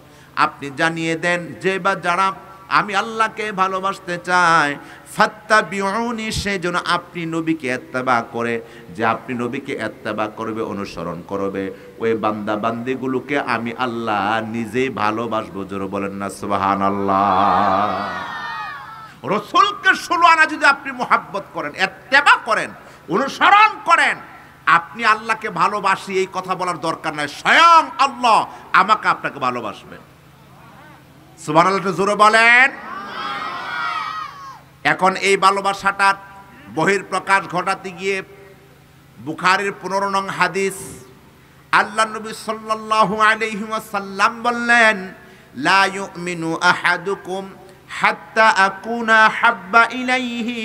আপনি জানিয়ে দেন যে বা যারা আমি আল্লাহকে ভালোবাসতে চাই, ফাত্তাবিউনি, সেজন্য আপনি নবীকে ইত্তেবা করে, যে আপনি নবীকে ইত্তেবা করবে, অনুসরণ করবে, ওই বান্দা বান্দিগুলোকে আমি আল্লাহ নিজেই ভালোবাসবো। জোরে বলেন না সুবহানাল্লাহ। রাসূলকে 16 আনা যদি আপনি মুহাব্বত করেন, ইত্তেবা করেন, অনুসরণ করেন, আপনি আল্লাহকে ভালোবাসি এই কথা বলার দরকার নাই, স্বয়ং আল্লাহ আমাকে আপনাকে ভালোবাসবেন। সুবহানাল্লাহ, জোরে বলেন। এখন এই ভালোবাসাটার বহির্প্রকাশ ঘটাতে গিয়ে বুখারীর 15 নং হাদিস, আল্লাহ নবী সাল্লাল্লাহু আলাইহি ওয়াসাল্লাম বললেন, লা ইউমিনু আহাদুকুম হাত্তা আকুনা হাব্বা ইলাইহি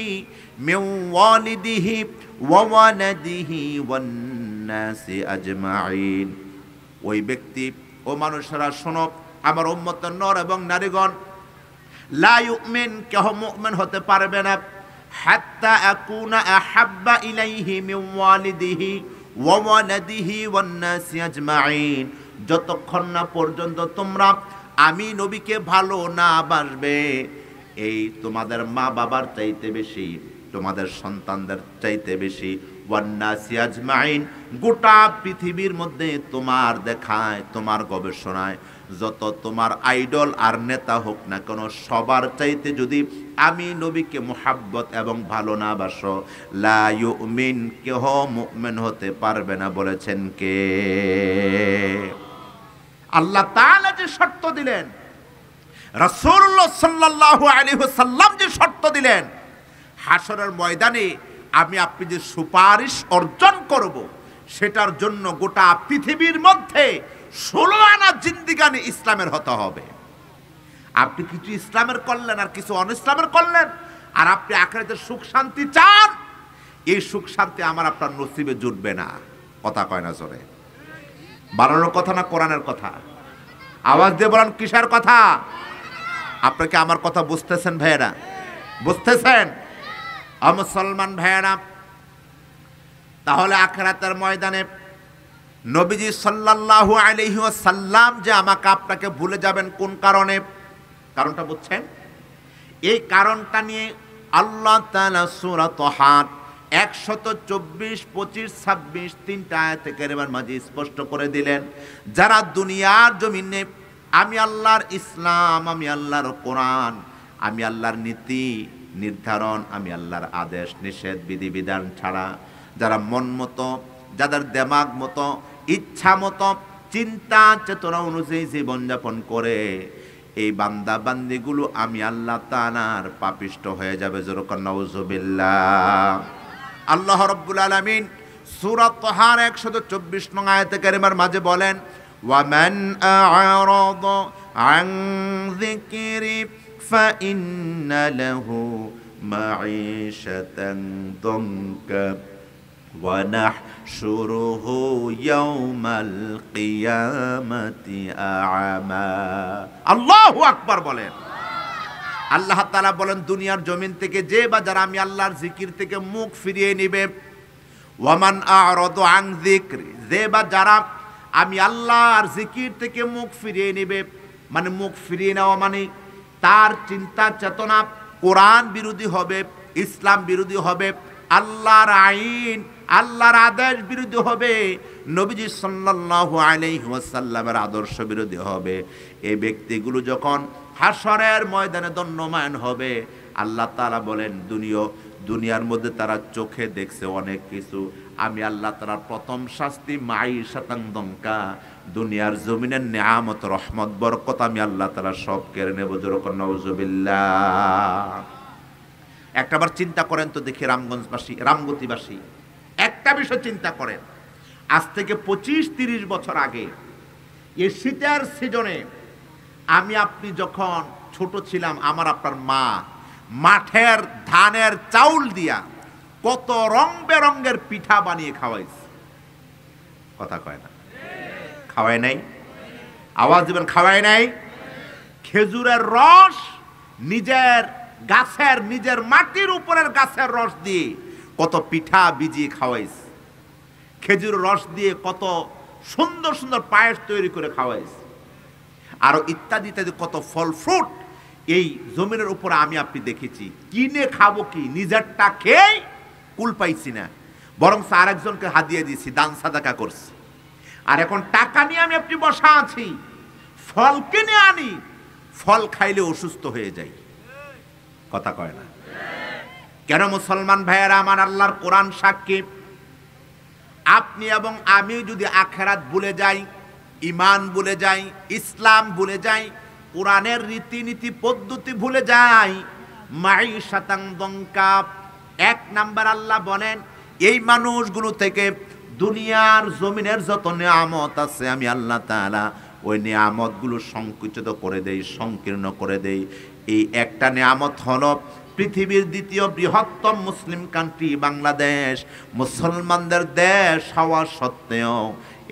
মিন ওয়ালিদিহি ওয়া ওয়ালাদিহি ওয়ান নাসি আজমাইন। ওই ব্যক্তি, ও মানুষেরা শোনো, আমার উম্মতের নর এবং নারীগণ, লা ইউমিন, কেহ মুমিন হতে পারবে না, হাত্তা আকুনা আহাব্বা ইলাইহি মিন ওয়ালিদিহি ওয়া ওয়ালাদিহি ওয়ান নাসি আজমাইন, যতক্ষণ না পর্যন্ত তোমরা আমি নবীকে ভালো না বাসবে, এই তোমাদের মা বাবার চাইতে বেশি, তোমাদের সন্তানদের চাইতে বেশি, ওয়ান নাসি আজমাইন, গোটা পৃথিবীর মধ্যে তোমার দেখায়, তোমার গবেষণায় যত তোমার আইডল আর নেতা হোক না কেন, সবার চাইতে যদি আমি নবীকে মুহাব্বত এবং ভালো না বাসো, লা ইউমিন, কেহ মুমিন হতে পারবে না। বলেছেন কে? আল্লাহ তাআলা যে শর্ত দিলেন, রাসূলুল্লাহ সাল্লাল্লাহু আলাইহি ওয়াসাল্লাম যে শর্ত দিলেন, হাশরের ময়দানে আমি আপনি যে সুপারিশ অর্জন করব, সেটার জন্য গোটা পৃথিবীর মধ্যে 16 আনা জিন্দিগানি ইসলামের হতে হবে। আপনি কিছু ইসলামের করলেন আর কিছু অনইসলামের করলেন, আর আপনি আখিরাতের সুখ শান্তি চান, এই সুখ শান্তি আমার আপনার নসিবে জুটবে না। কথা কয় না জোরে? বানানোর কথা না কোরআনের কথা? আওয়াজ দিয়ে বলেন কিসের কথা? আপনারা কি আমার কথা বুঝতেছেন ভাইয়েরা? বুঝতেছেন? মুসলমান ভাইয়েরা, তাহলে আখিরাতের ময়দানে নবীজি সাল্লাল্লাহু আলাইহি ওয়াসাল্লাম যে আমাকে আপনাকে ভুলে যাবেন কোন কারণে? কারণটা বুঝছেন? এই কারণটা নিয়ে আল্লাহ তাআলা সূরা তাহা 124, 25, 26 তিনটা আয়াতে কারিমার মাঝে স্পষ্ট করে দিলেন, যারা দুনিয়ার জমিনে আমি আল্লাহর ইসলাম, আমি আল্লাহর কোরআন, আমি আল্লাহর নীতি নির্ধারণ, আমি আল্লাহর আদেশ নিষেধ বিধিবিধান ছাড়া যারা মন মতো, যাদের দেমাগ মতো, ইচ্ছা মতো, চিন্তা চেতনা অনুযায়ী জীবনযাপন করে, এই বান্দা বান্দিগুলো আমি আল্লাহ তাআলার পাপিষ্ট হয়ে যাবে। জোরে নাউজুবিল্লাহ। আল্লাহ রাব্বুল আলামিন সূরা তাহার 124 নং আয়াতে কারিমার মাঝে বলেন, ওয়ামান আ'রাদা আন যিকরি ফাইন্না লাহু মাঈশাতান দানকা ওয়া নাহশুরুহু ইয়াওমাল কিয়ামাতি আ'মা। আল্লাহু আকবার বলেন। আল্লাহ তাআলা বলেন, দুনিয়ার জমিন থেকে যে বা যারা আমি আল্লাহর জিকির থেকে মুখ ফিরিয়ে নিবে, ওয়ামান আ'রাদা আন যিকরি, যে বা যারা আমি আল্লাহর জিকির থেকে মুখ ফিরিয়ে নিবে, মানে মুখ ফিরিয়ে নেওয়া মানে তার চিন্তা চেতনা কোরআন বিরোধী হবে, ইসলাম বিরোধী হবে, আল্লাহর আইন, আল্লাহর আদেশ বিরোধী হবে, নবীজি সাল্লাল্লাহু আলাইহি ওয়াসাল্লামের আদর্শ বিরোধী হবে। এই ব্যক্তিগুলো যখন হাশরের ময়দানে দণ্ডায়মান হবে, আল্লাহ তাআলা বলেন, দুনিয়ার মধ্যে তারা চোখে দেখছে অনেক কিছু, আমি আল্লাহ তাআলার প্রথম শাস্তি মাঈশাতান দনকা, দুনিয়ার জমিনের নিয়ামত রহমত বরকত আমি আল্লাহ তাআলা সব কেড়ে নেব। জোরে নাউজুবিল্লাহ। একটাবার চিন্তা করেন তো দেখি, রামগঞ্জবাসী, রামগতিবাসী, একটা বিষয় চিন্তা করেন। আজ থেকে 25-30 বছর আগে এই শীতের সিজনে আমি আপনি যখন ছোট ছিলাম, আমার আপনার মা মাঠের ধানের চাউল দিয়া কত রং বেরঙ্গের পিঠা বানিয়ে খাওয়াইছে। কথা কয় না? খাওয়ায় নাই? আওয়াজ দিবেন, খাওয়ায় নাই? খেজুরের রস নিজের গাছের, নিজের মাটির উপরের গাছের রস দিয়ে কত পিঠা বিজিয়ে খাওয়াইছে। খেজুর রস দিয়ে কত সুন্দর সুন্দর পায়েস তৈরি করে খাওয়াইছে। আরো ইত্যাদি ইত্যাদি কত ফল ফ্রুট এই জমিনের উপরে আমি আপনি দেখেছি। কিনে খাবো কি, নিজেরটা খেয়ে কুল পাইছি না, বরং আরেকজনকে হাদিয়ে দিয়েছি, দান সাদাকা করছি। আর এখন টাকা নিয়ে আমি আপনি বসা আছি, ফল কিনে আনি, ফল খাইলে অসুস্থ হয়ে যাই। কথা কয় না? কেন মুসলমান ভাইয়েরা আমার, আল্লাহর কোরআন সাক্ষী, আপনি এবং আমি যদি আখিরাত ভুলে যাই, ঈমান ভুলে যাই, ইসলাম ভুলে যাই, কোরআনের রীতিনীতি পদ্ধতি ভুলে যাই, মাঈশাতান দনকা, এক নাম্বার আল্লাহ বলেন এই মানুষগুলো থেকে দুনিয়ার জমিনের যত নিয়ামত আছে আমি আল্লাহ তাআলা ওই নিয়ামতগুলো সংকুচিত করে দেই, সংকীর্ণ করে দেই। এই একটা নিয়ামত হলো পৃথিবীর দ্বিতীয় বৃহত্তম মুসলিম কান্ট্রি বাংলাদেশ, মুসলমানদের দেশ হওয়া সত্ত্বেও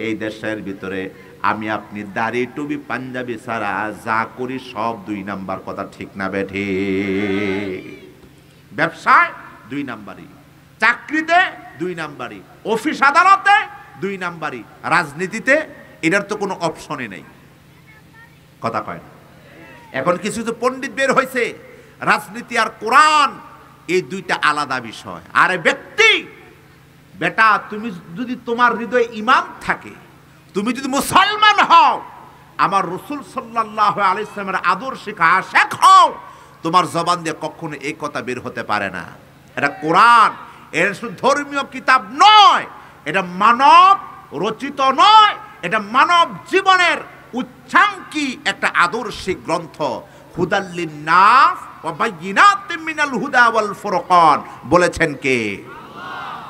এই দেশের ভিতরে আমি আপনি দাড়ি টুপি পাঞ্জাবি ছাড়া যা করি সব 2 নাম্বার। কথা ঠিক না বেঠি? ব্যবসায় 2 নাম্বারই, চাকরিতে 2 নাম্বারই, অফিস আদালতে 2 নাম্বারই, রাজনীতিতে এটার তো কোনো অপশনই নেই। কথা কয় না? এখন কিছু তো পণ্ডিত বের হয়েছে, রাজনীতি আর কোরআন এই দুইটা আলাদা বিষয়। আরে ব্যক্তি, বেটা, তুমি যদি তোমার হৃদয়ে ঈমান থাকে, তুমি যদি মুসলমান হও, আমার রাসূল সাল্লাল্লাহু আলাইহি ওয়াসাল্লামের আদর্শে আশিক হও, তোমার জবান দিয়ে কখনো এই কথা বের হতে পারে না। এটা কোরআন, এটা শুধু ধর্মীয় কিতাব নয়, এটা মানব রচিত নয়, এটা মানব জীবনের উচ্চাঙ্কি একটা আদর্শিক গ্রন্থ। হুদাল লিন-নাস ওয়া বাইয়িনাতিন মিনাল হুদা ওয়াল ফুরকান বলেছেন কে? আল্লাহ।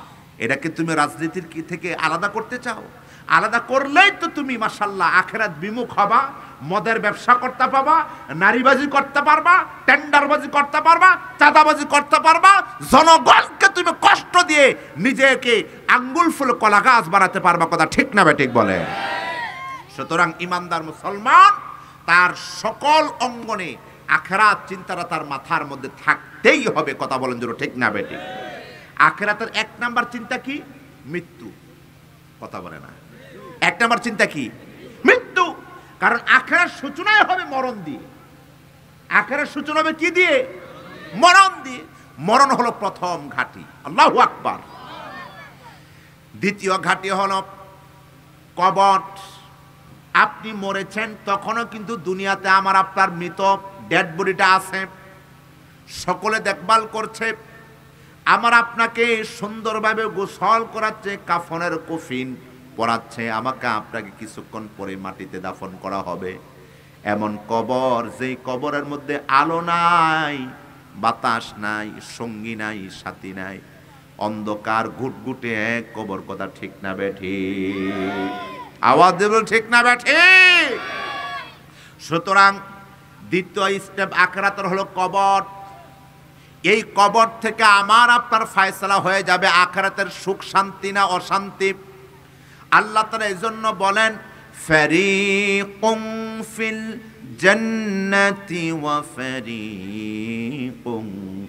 এটাকে তুমি রাজনীতির কি থেকে আলাদা করতে চাও? আলাদা করলেই তো তুমি মাশাআল্লাহ আখিরাত বিমুখ হবা, মদের ব্যবসা করতে পারবা, নারীবাজি করতে পারবা, টেন্ডারবাজি করতে পারবা, চাঁদাবাজি করতে পারবা, জনগণকে তুমি কষ্ট দিয়ে নিজেকে আঙ্গুল ফুল কলা গাছ বানাতে পারবা। কথা ঠিক না বেঠিক বলে? সুতরাং ইমানদার মুসলমান তার সকল অঙ্গনে আখিরাত চিন্তাটা তার মাথার মধ্যে থাকতেই হবে। কথা বলেন জোরে, ঠিক না বেটি? আখিরাতের এক নাম্বার চিন্তা কি? মৃত্যু। কথা বলে না। এক নাম্বার চিন্তা কি? মৃত্যু। কারণ আখিরাত সূচনাই হবে মরণ দিয়ে। আখিরাত সূচনা হবে কি দিয়ে? মরণ দিয়ে। মরণ হলো প্রথম ঘাঁটি। আল্লাহু আকবার। দ্বিতীয় ঘাঁটি হলো কবর। আপনি মরেছেন তখনও কিন্তু দুনিয়াতে আমার আপনার মৃত ডেড বডিটা আছে, সকলে দেখভাল করছে, আমার আপনাকে সুন্দরভাবে গোসল করাচ্ছে, কাফনের কফিন পরাচ্ছে, আমাকে আপনাকে কিছুক্ষণ পরে মাটিতে দাফন করা হবে। এমন কবর, যেই কবরের মধ্যে আলো নাই, বাতাস নাই, সঙ্গী নাই, সাথী নাই, অন্ধকার ঘুটঘুটে এক কবর। কথা ঠিক না বেঠি? আওয়াজ দেব, ঠিক না বেঠি? সুতরাং দ্বিতীয় স্টেপ আখিরাতের হলো কবর। এই কবর থেকে আমার আপনার ফয়সালা হয়ে যাবে আখিরাতের সুখ শান্তি না অশান্তি। আল্লাহ তাআলা এজন্য বলেন ফারিকুম ফিল জান্নাতি ওয়া ফারিকুম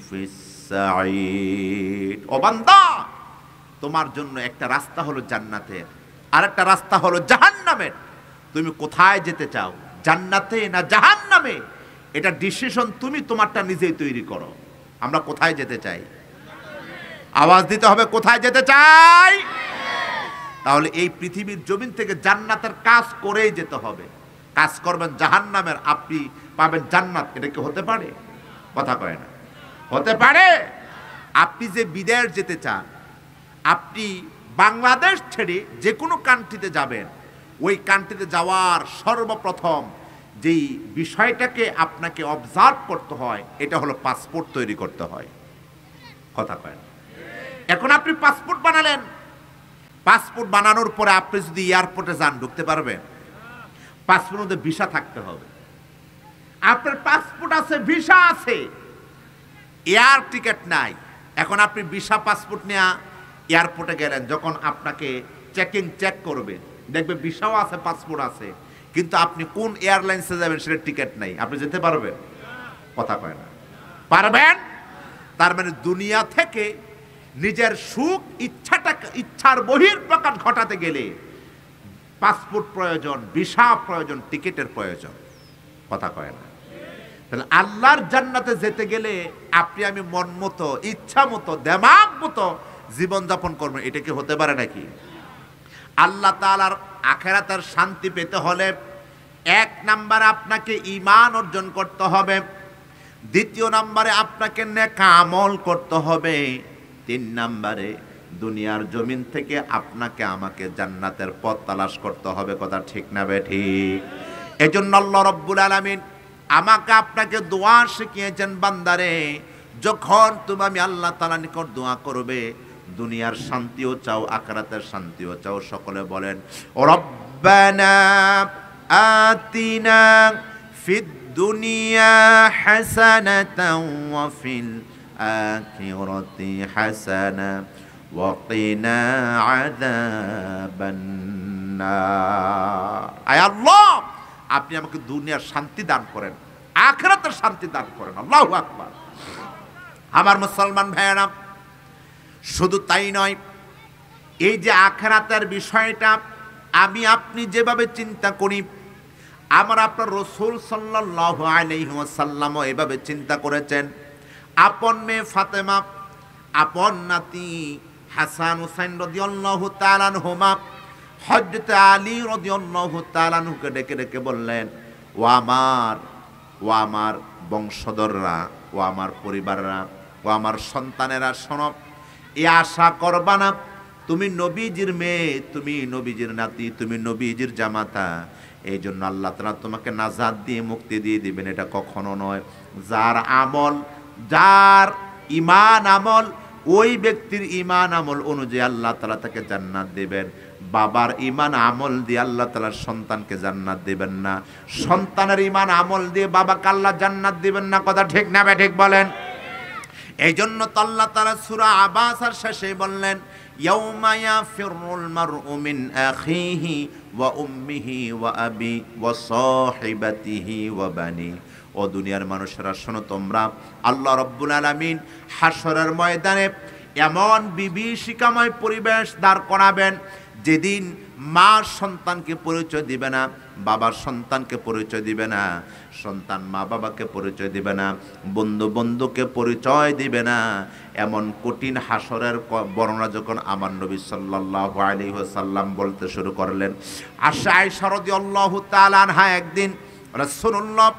ফিস সাঈদ। ও বান্দা, তোমার জন্য একটা রাস্তা হলো জান্নাতের, আর একটা রাস্তা হলো জাহান্নামের। তুমি কোথায় যেতে চাও, জান্নাতে না জাহান্নামে? এটা ডিসিশন তুমি তোমারটা নিজেই তৈরি করো। আমরা কোথায় যেতে চাই? আওয়াজ দিতে হবে, কোথায় যেতে চাই? তাহলে এই পৃথিবীর জমিন থেকে জান্নাতের কাজ করেই যেতে হবে। কাজ করবেন জাহান্নামের, আপনি পাবেন জান্নাত। এটা কি হতে পারে? কথা কয় না। হতে পারে? আপনি যে বিদেশ যেতে চান, আপনি বাংলাদেশ ছেড়ে যে কোনো কান্ট্রিতে যাবেন, ওই কান্ট্রিতে যাওয়ার সর্বপ্রথম যেই বিষয়টাকে আপনাকে অবজার্ভ করতে হয়, এটা হলো পাসপোর্ট তৈরি করতে হয়। কথা কয় না। এখন আপনি পাসপোর্ট বানালেন, পাসপোর্ট বানানোর পরে আপনি যদি এয়ারপোর্টে যান, ঢুকতে পারবেন? পাসপোর্টের মধ্যে ভিসা থাকতে হবে। আপনার পাসপোর্ট আছে, ভিসা আছে, এয়ার টিকিট নাই। এখন আপনি ভিসা পাসপোর্ট নিয়ে এয়ারপোর্টে গেলেন, যখন আপনাকে চেক করবে, দেখবে ভিসাও আছে, পাসপোর্ট আছে, কিন্তু আপনি কোন এয়ারলাইন্সে যাবেন সেটা টিকিট নাই। আপনি যেতে পারবেন? কথা কয় না। পারবেন? তার মানে দুনিয়া থেকে নিজের সুখ ইচ্ছার বহিঃপ্রকাশ ঘটাতে গেলে পাসপোর্ট প্রয়োজন, ভিসা প্রয়োজন, টিকিটের প্রয়োজন। কথা কয় না। তাহলে আল্লাহর জান্নাতে যেতে গেলে আপনি আমি মন মতো, ইচ্ছা মতো, দেমাগ মতো জীবনযাপন করবেন। এটা কি হতে পারে নাকি? আল্লাহ তাআলার আখিরাতের শান্তি পেতে হলে এক নাম্বারে আপনাকে ঈমান অর্জন করতে হবে, দ্বিতীয় নাম্বারে আপনাকে নেক আমল করতে হবে, তিন নাম্বারে দুনিয়ার জমিন থেকে আপনাকে আমাকে জান্নাতের পথ তালাশ করতে হবে। কথা ঠিক না বেঠিক? এজন্য আল্লাহ রাব্বুল আলামিন আমাকে আপনাকে দোয়া শিখিয়েছেন, বান্দারে যখন তুমি আমি আল্লাহ তাআলার নিকট দোয়া করবে, দুনিয়ার শান্তিও চাও, আখিরাতের শান্তিও চাও, সকলে বলেন রব্বানা আতিনা ফিদ দুনিয়া হাসানাতাও ওয়া ফিল আখিরাতি হাসানা ওয়া কিনা আযাবান নার। আয় আল্লাহ, আপনি আমাকে দুনিয়ার শান্তি দান করেন, আখিরাতের শান্তি দান করেন। আল্লাহু আকবার। আমার মুসলমান ভাইয়েরা, শুধু তাই নয়, এই যে আখিরাতের বিষয়টা আমি আপনি যেভাবে চিন্তা করি, আমার আপনার রাসূল সাল্লাল্লাহু আলাইহি ওয়াসাল্লামও এভাবে চিন্তা করেছেন। আপন মেয়ে ফাতেমা, আপন নাতি হাসান হুসাইন রাদিয়াল্লাহু তাআলা আনহুমা হযরত আলী রাদিয়াল্লাহু তাআলা আনহুকে ডেকে ডেকে বললেন, ও আমার বংশধররা, ও আমার পরিবাররা, ও আমার সন্তানেরা, শোনো, এ আশা করবা না তুমি নবীজির মেয়ে, তুমি নবীজির নাতি, তুমি নবীজির জামাতা, এই জন্য আল্লাহ তাআলা তোমাকে নাজাত দিয়ে মুক্তি দিয়ে দিবেন, এটা কখনো নয়। যার আমল, যার ঈমান আমল, ওই ব্যক্তির ঈমান আমল অনুযায়ী আল্লাহ তাআলা তাকে জান্নাত দিবেন। বাবার ঈমান আমল দিয়ে আল্লাহ তাআলা সন্তানকে জান্নাত দিবেন না, সন্তানের ঈমান আমল দিয়ে বাবাকে আল্লাহ জান্নাত দিবেন না। কথা ঠিক না ঠিক বলেন? এই জন্য তো আল্লাহ তাআলা সূরা আবাসার শেষে বললেন, ইয়াউমা ইয়াফিরুল মারউ মিন আখিহি ওয়া উম্মিহি ওয়া আবি ওয়া সাহিবাতিহি ওয়া বানি। ও দুনিয়ার মানুষেরা শোনো তোমরা, আল্লাহ রাব্বুল আলামিন হাশরের ময়দানে এমন বিভীষিকাময় পরিবেশ দাঁড় করাবেন যেদিন মা সন্তানকে পরিচয় দিবে না, বাবা সন্তানকে পরিচয় দিবে না, সন্তান মা বাবাকে পরিচয় দিবে না, বন্ধু বন্ধুকে পরিচয় দিবে না। এমন কঠিন হাসরের বর্ণনা যখন আমার নবী সাল্লাল্লাহু আলাইহি ওয়াসাল্লাম বলতে শুরু করলেন, আয়েশা রাদিয়াল্লাহু তাআলা আনহা একদিন রাসূলুল্লাহ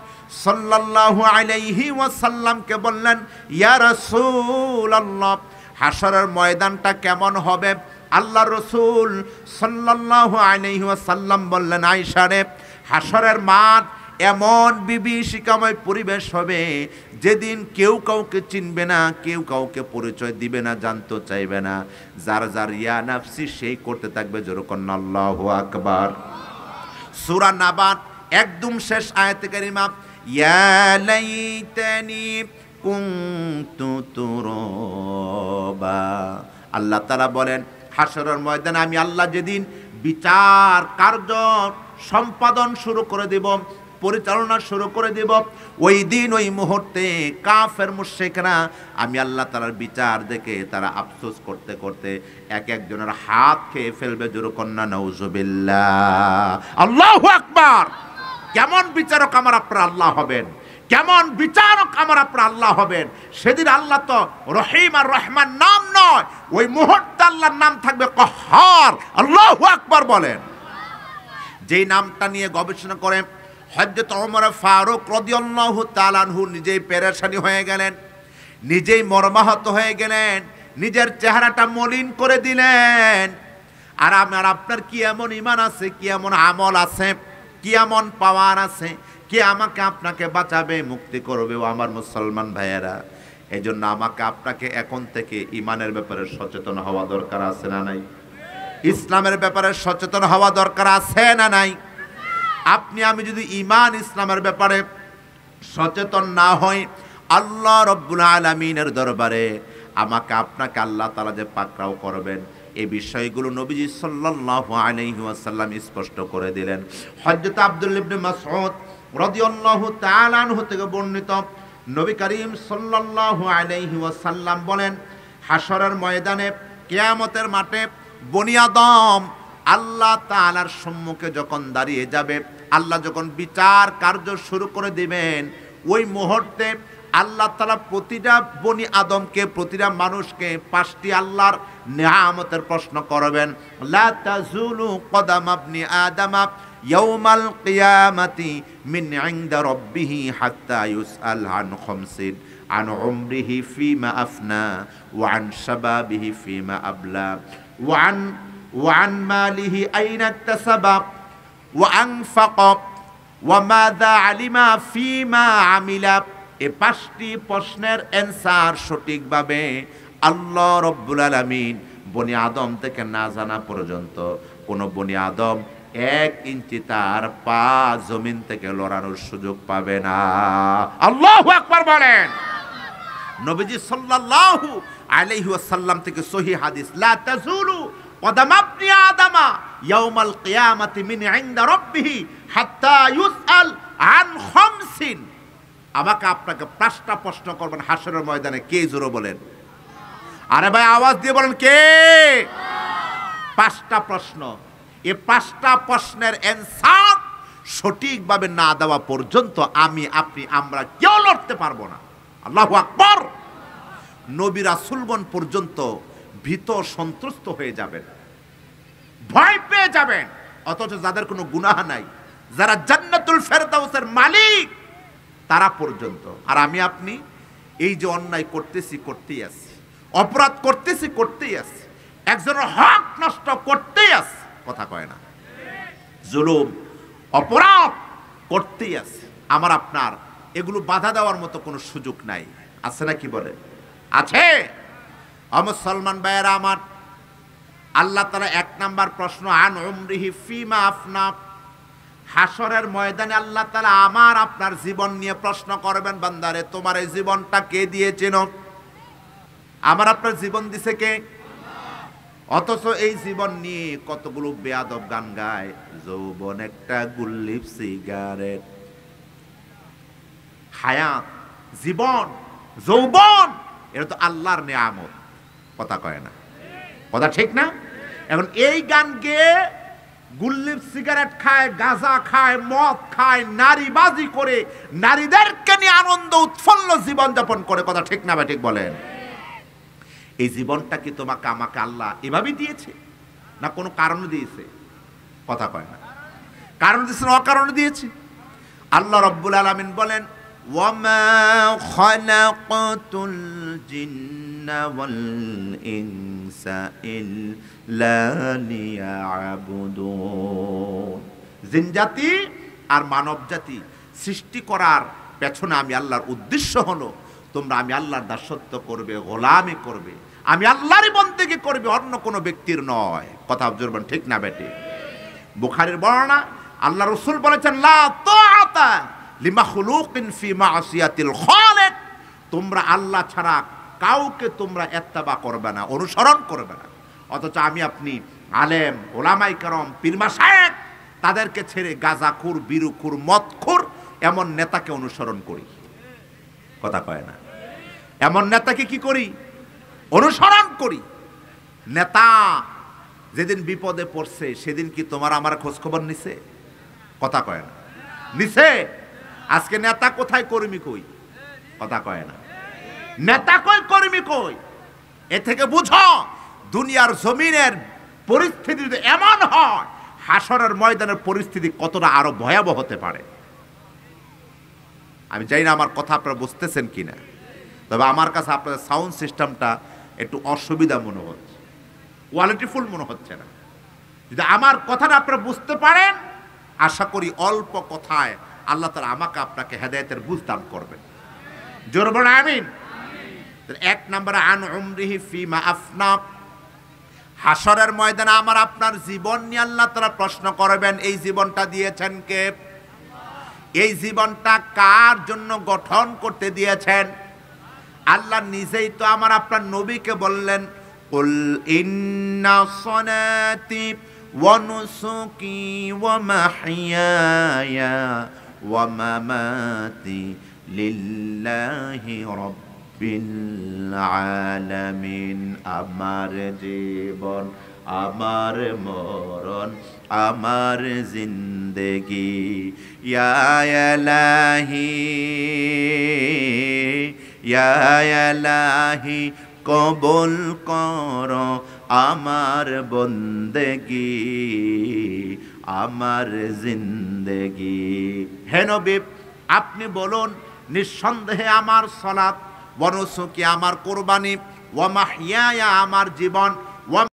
সাল্লাল্লাহু আলাইহি ওয়াসাল্লামকে বললেন, ইয়া রাসূলুল্লাহ, হাসরের ময়দানটা কেমন হবে? আল্লাহ রসুল সাল্লাল্লাহু আলাইহি ওয়াসাল্লাম বললেন, আয়েশা রে, হাসরের মাঠ এমন বিভীষিকাময় পরিবেশ হবে যেদিন কেউ কাউকে চিনবে না, কেউ কাউকে পরিচয় দিবে না, জানতে চাইবে না। যার যার ইয়া নাফসি সেই করতে থাকবে। যেরকম আল্লাহু আকবার। সূরা নাবাত একদম শেষ আয়াতে কারিমা, ইয়া লাইতানি কুনতু তুরাবা। আল্লাহ তাআলা বলেন, হাসরের ময়দানে আমি আল্লাহ যেদিন বিচার কার্য সম্পাদন শুরু করে দেব, পরিচালনা শুরু করে দেব, ওই দিন ওই মুহূর্তে কাফের মুশরিকরা আমি আল্লাহ তাআলার বিচার দেখে তারা আফসোস করতে করতে এক একজনের হাত খেয়ে ফেলবে। জোরকন্না নাউজুবিল্লাহ। আল্লাহু আকবার। কেমন বিচারক আমার আপনার আল্লাহ হবেন, কেমন বিচারক আমার আপনার আল্লাহ হবেন। সেদিন আল্লাহ তো রহিম আর রহমান নাম নয়, ওই মুহূর্তে আল্লাহর নাম থাকবে কহ্হার। আল্লাহু আকবার বলেন। যেই নামটা নিয়ে গবেষণা করে হযরত ওমর ফারুক রাদিয়াল্লাহু তাআলা আনহু নিজেই পেরেশানি হয়ে গেলেন, নিজেই মর্মাহত হয়ে গেলেন, নিজের চেহারাটা মলিন করে দিলেন। আর আমার আপনার কি এমন ঈমান আছে, কি এমন আমল আছে, কি এমন পাওয়ার আছে, কে আমাকে আপনাকে বাঁচাবে, মুক্তি করবে? ও আমার মুসলমান ভাইয়েরা, এই জন্য আমাকে আপনাকে এখন থেকে ঈমানের ব্যাপারে সচেতন হওয়া দরকার আছে না নাই? ইসলামের ব্যাপারে সচেতন হওয়া দরকার আছে না নাই? আপনি আমি যদি ঈমান ইসলামের ব্যাপারে সচেতন না হই, আল্লাহ রাব্বুল আলামিনের দরবারে আমাকে আপনাকে আল্লাহ তাআলা যে পাকড়াও করবেন, এই বিষয়গুলো নবীজি সাল্লাল্লাহু আলাইহি ওয়াসাল্লাম স্পষ্ট করে দিলেন। হযরত আব্দুল্লাহ ইবনে মাসউদ রাদিয়াল্লাহু তাআলা আনহু থেকে বর্ণিত, নবী করিম সাল্লাল্লাহু আলাইহি ওয়াসাল্লাম বলেন, হাসরের ময়দানে কিয়ামতের মাঠে বনি আদম আল্লাহ তাআলার সম্মুখে যখন দাঁড়িয়ে যাবে, আল্লাহ যখন বিচার কার্য শুরু করে দিবেন, ওই মুহূর্তে আল্লাহ তাআলা প্রতিটা বনি আদমকে, প্রতিটা মানুষকে 5টি আল্লাহর নিয়ামতের প্রশ্ন করবেন। লা তাজুলু কদাম ইবনি আদম ইয়াউমাল কিয়ামাতি মিন ইনদা রাব্বিহি হাত্তা ইউসআল আন খামসিন, আন উমরিহি ফিমা আফনা, ওয়া আন শাবাবিহি ফিমা আবলা, ওয়া আন মালিহি আইনা ইকতাসাবা, ওয়া আনফাকা, ওয়া মাযা আলিমা ফিমা আমিলা। এই 5টি প্রশ্নের অ্যান্সার সঠিকভাবে আল্লাহ রাব্বুল আলামিন বনি আদম থেকে না জানা পর্যন্ত কোনো বনি আদম 1 ইঞ্চি তার পা জমিন থেকে লড়ানোর সুযোগ পাবে না। আল্লাহু আকবার বলেন। নবীজি সাল্লাল্লাহু আলাইহি ওয়াসাল্লাম থেকে সহিহ হাদিস, লা তাজুলু কদাম ইবনি আদম ইয়াউমাল কিয়ামাতি মিন ইনদা রাব্বিহি হাত্তা ইউসআল আন খামসিন। আমাকে আপনাকে 5টা প্রশ্ন করবেন হাসরের ময়দানে। কে জোরে বলেন? আরে ভাই আওয়াজ দিয়ে বলেন কে? 5টা প্রশ্ন। এই 5টা প্রশ্নের অ্যানসার সঠিকভাবে না দেওয়া পর্যন্ত আমি, আপনি, আমরা কেউ লড়তে পারবো না। আল্লাহু আকবার। নবী রাসূলগণ পর্যন্ত ভীত সন্ত্রস্ত হয়ে যাবেন, ভয় পেয়ে যাবেন, অথচ যাদের কোনো গুনাহ নাই, যারা জান্নাতুল ফেরদাউসের মালিক, তারা পর্যন্ত। আর আমি আপনি এই যে অন্যায় করতেছি, করতেই আছি, অপরাধ করতেছি, করতেই আছি, একজনের হক নষ্ট করতেই আছি, কথা কয় না, জুলুম অপরাধ করতেই আছি। আমার আপনার এগুলো বাধা দেওয়ার মতো কোনো সুযোগ নাই। আছে না কি বলে? আছে। মুসলমান ভাইয়েরা আমার, আল্লাহ তাআলা 1 নাম্বার প্রশ্ন, আন উমরিহি ফিমা আফনা। হাসরের ময়দানে আল্লাহ তাআলা আমার আপনার জীবন নিয়ে প্রশ্ন করবেন, বান্দারে তোমার এই জীবনটা কে দিয়েছেন? আমার আপনার জীবন দিছে কে? অথচ এই জীবন নিয়ে কতগুলো বেয়াদব গান গায়। যৌবন একটা গুল্লিপ সিগারেট। হায়াত, জীবন, যৌবন এটা তো আল্লাহর নিয়ামত। কথা কয় না? কথা ঠিক না? এখন এই গান গেয়ে গুল্লিপ সিগারেট খায়, গাঁজা খায়, মদ খায়, নারীবাজি করে, নারীদেরকে নিয়ে আনন্দ উৎফুল্ল জীবন যাপন করে। কথা ঠিক না? ঠিক বলেন। এই জীবনটা কি তোমাকে আমাকে আল্লাহ এভাবেই দিয়েছে, না কোনো কারণে দিয়েছে? কথা কয় না। কারণ দিয়েছে না অকারণে দিয়েছে? আল্লাহ রাব্বুল আলামিন বলেন, ওয়ামা খালাকাতুল জিন্না ওয়াল ইনসা ইল্লা লিয়াবুদুন। জিন জাতি আর মানব জাতি সৃষ্টি করার পেছনে আমি আল্লাহর উদ্দেশ্য হলো তোমরা আমি আল্লাহর দাসত্ব করবে, গোলামি করবে, আমি আল্লাহরই বন্দেগী করবে, অন্য কোনো ব্যক্তির নয়। কথা বুঝবেন ঠিক না বেটে? বুখারীর বর্ণনা, আল্লাহ রাসূল বলেছেন, লা তাআতা লিমাখলুকিন ফি মাসিয়াতিল খালিক। তোমরা আল্লাহ ছাড়া কাউকে তোমরা ইত্তেবা করবে না, অনুসরণ করবে না। অথচ আমি আপনি আলেম, ওলামায়ে কেরাম, পীর মাশায়েখ তাদেরকে ছেড়ে গাঁজাখোর, বিড়িখোর, মদখোর এমন নেতাকে অনুসরণ করি। কথা কয় না? এমন নেতাকে কি করি? অনুসরণ করি। নেতা যেদিন বিপদে পড়ছে সেদিন কি তোমার আমার খোঁজ খবর নিছে? কথা কয় না? নিছে? আজকে নেতা কোথায়, কর্মী কই? কথা কয় না? নেতা কই, কর্মী কই? এ থেকে বুঝো দুনিয়ার জমিনের পরিস্থিতি যদি এমন হয়, হাসরের ময়দানের পরিস্থিতি কতটা আরো ভয়াবহ হতে পারে। আমি জানি না আমার কথা আপনারা বুঝতেছেন কিনা, তবে আমার কাছে আপনাদের সাউন্ড সিস্টেমটা একটু অসুবিধা মনে হচ্ছে, কোয়ালিটিফুল মনে হচ্ছে না। যদি আমার কথাটা আপনারা বুঝতে পারেন, আশা করি অল্প কথায় আল্লাহ তাআলা আমাকে আপনাকে হেদায়েতের বুঝ দান করবেন। জোরে বলেন আমিন। এক নম্বরে আন উমরিহি ফিমা আফনা। হাসরের ময়দানে আমার আপনার জীবন নিয়ে আল্লাহ তাআলা প্রশ্ন করবেন, এই জীবনটা দিয়েছেন কে? এই জীবনটা কার জন্য গঠন করতে দিয়েছেন? আল্লাহ নিজেই তো আমার আপনার নবীকে বললেন, কুল ইন্না সলাতি ওয়া নুসুকি ওয়া মাহইয়ায়া ওয়া মামাতি লিল্লাহি রাব্বিল আলামিন। আমার জীবন, আমার মরণ, আমার জিন্দেগি ইয়া ইলাহি ইয়া ইলাহি কবুল কর আমার বন্দেগি, আমার জিন্দেগি। হে নবী, আপনি বলুন, নিঃসন্দেহে আমার সালাত, ওয়া নুসুকি আমার কুরবানি, ওয়া মাহইয়ায়া আমার জীবন,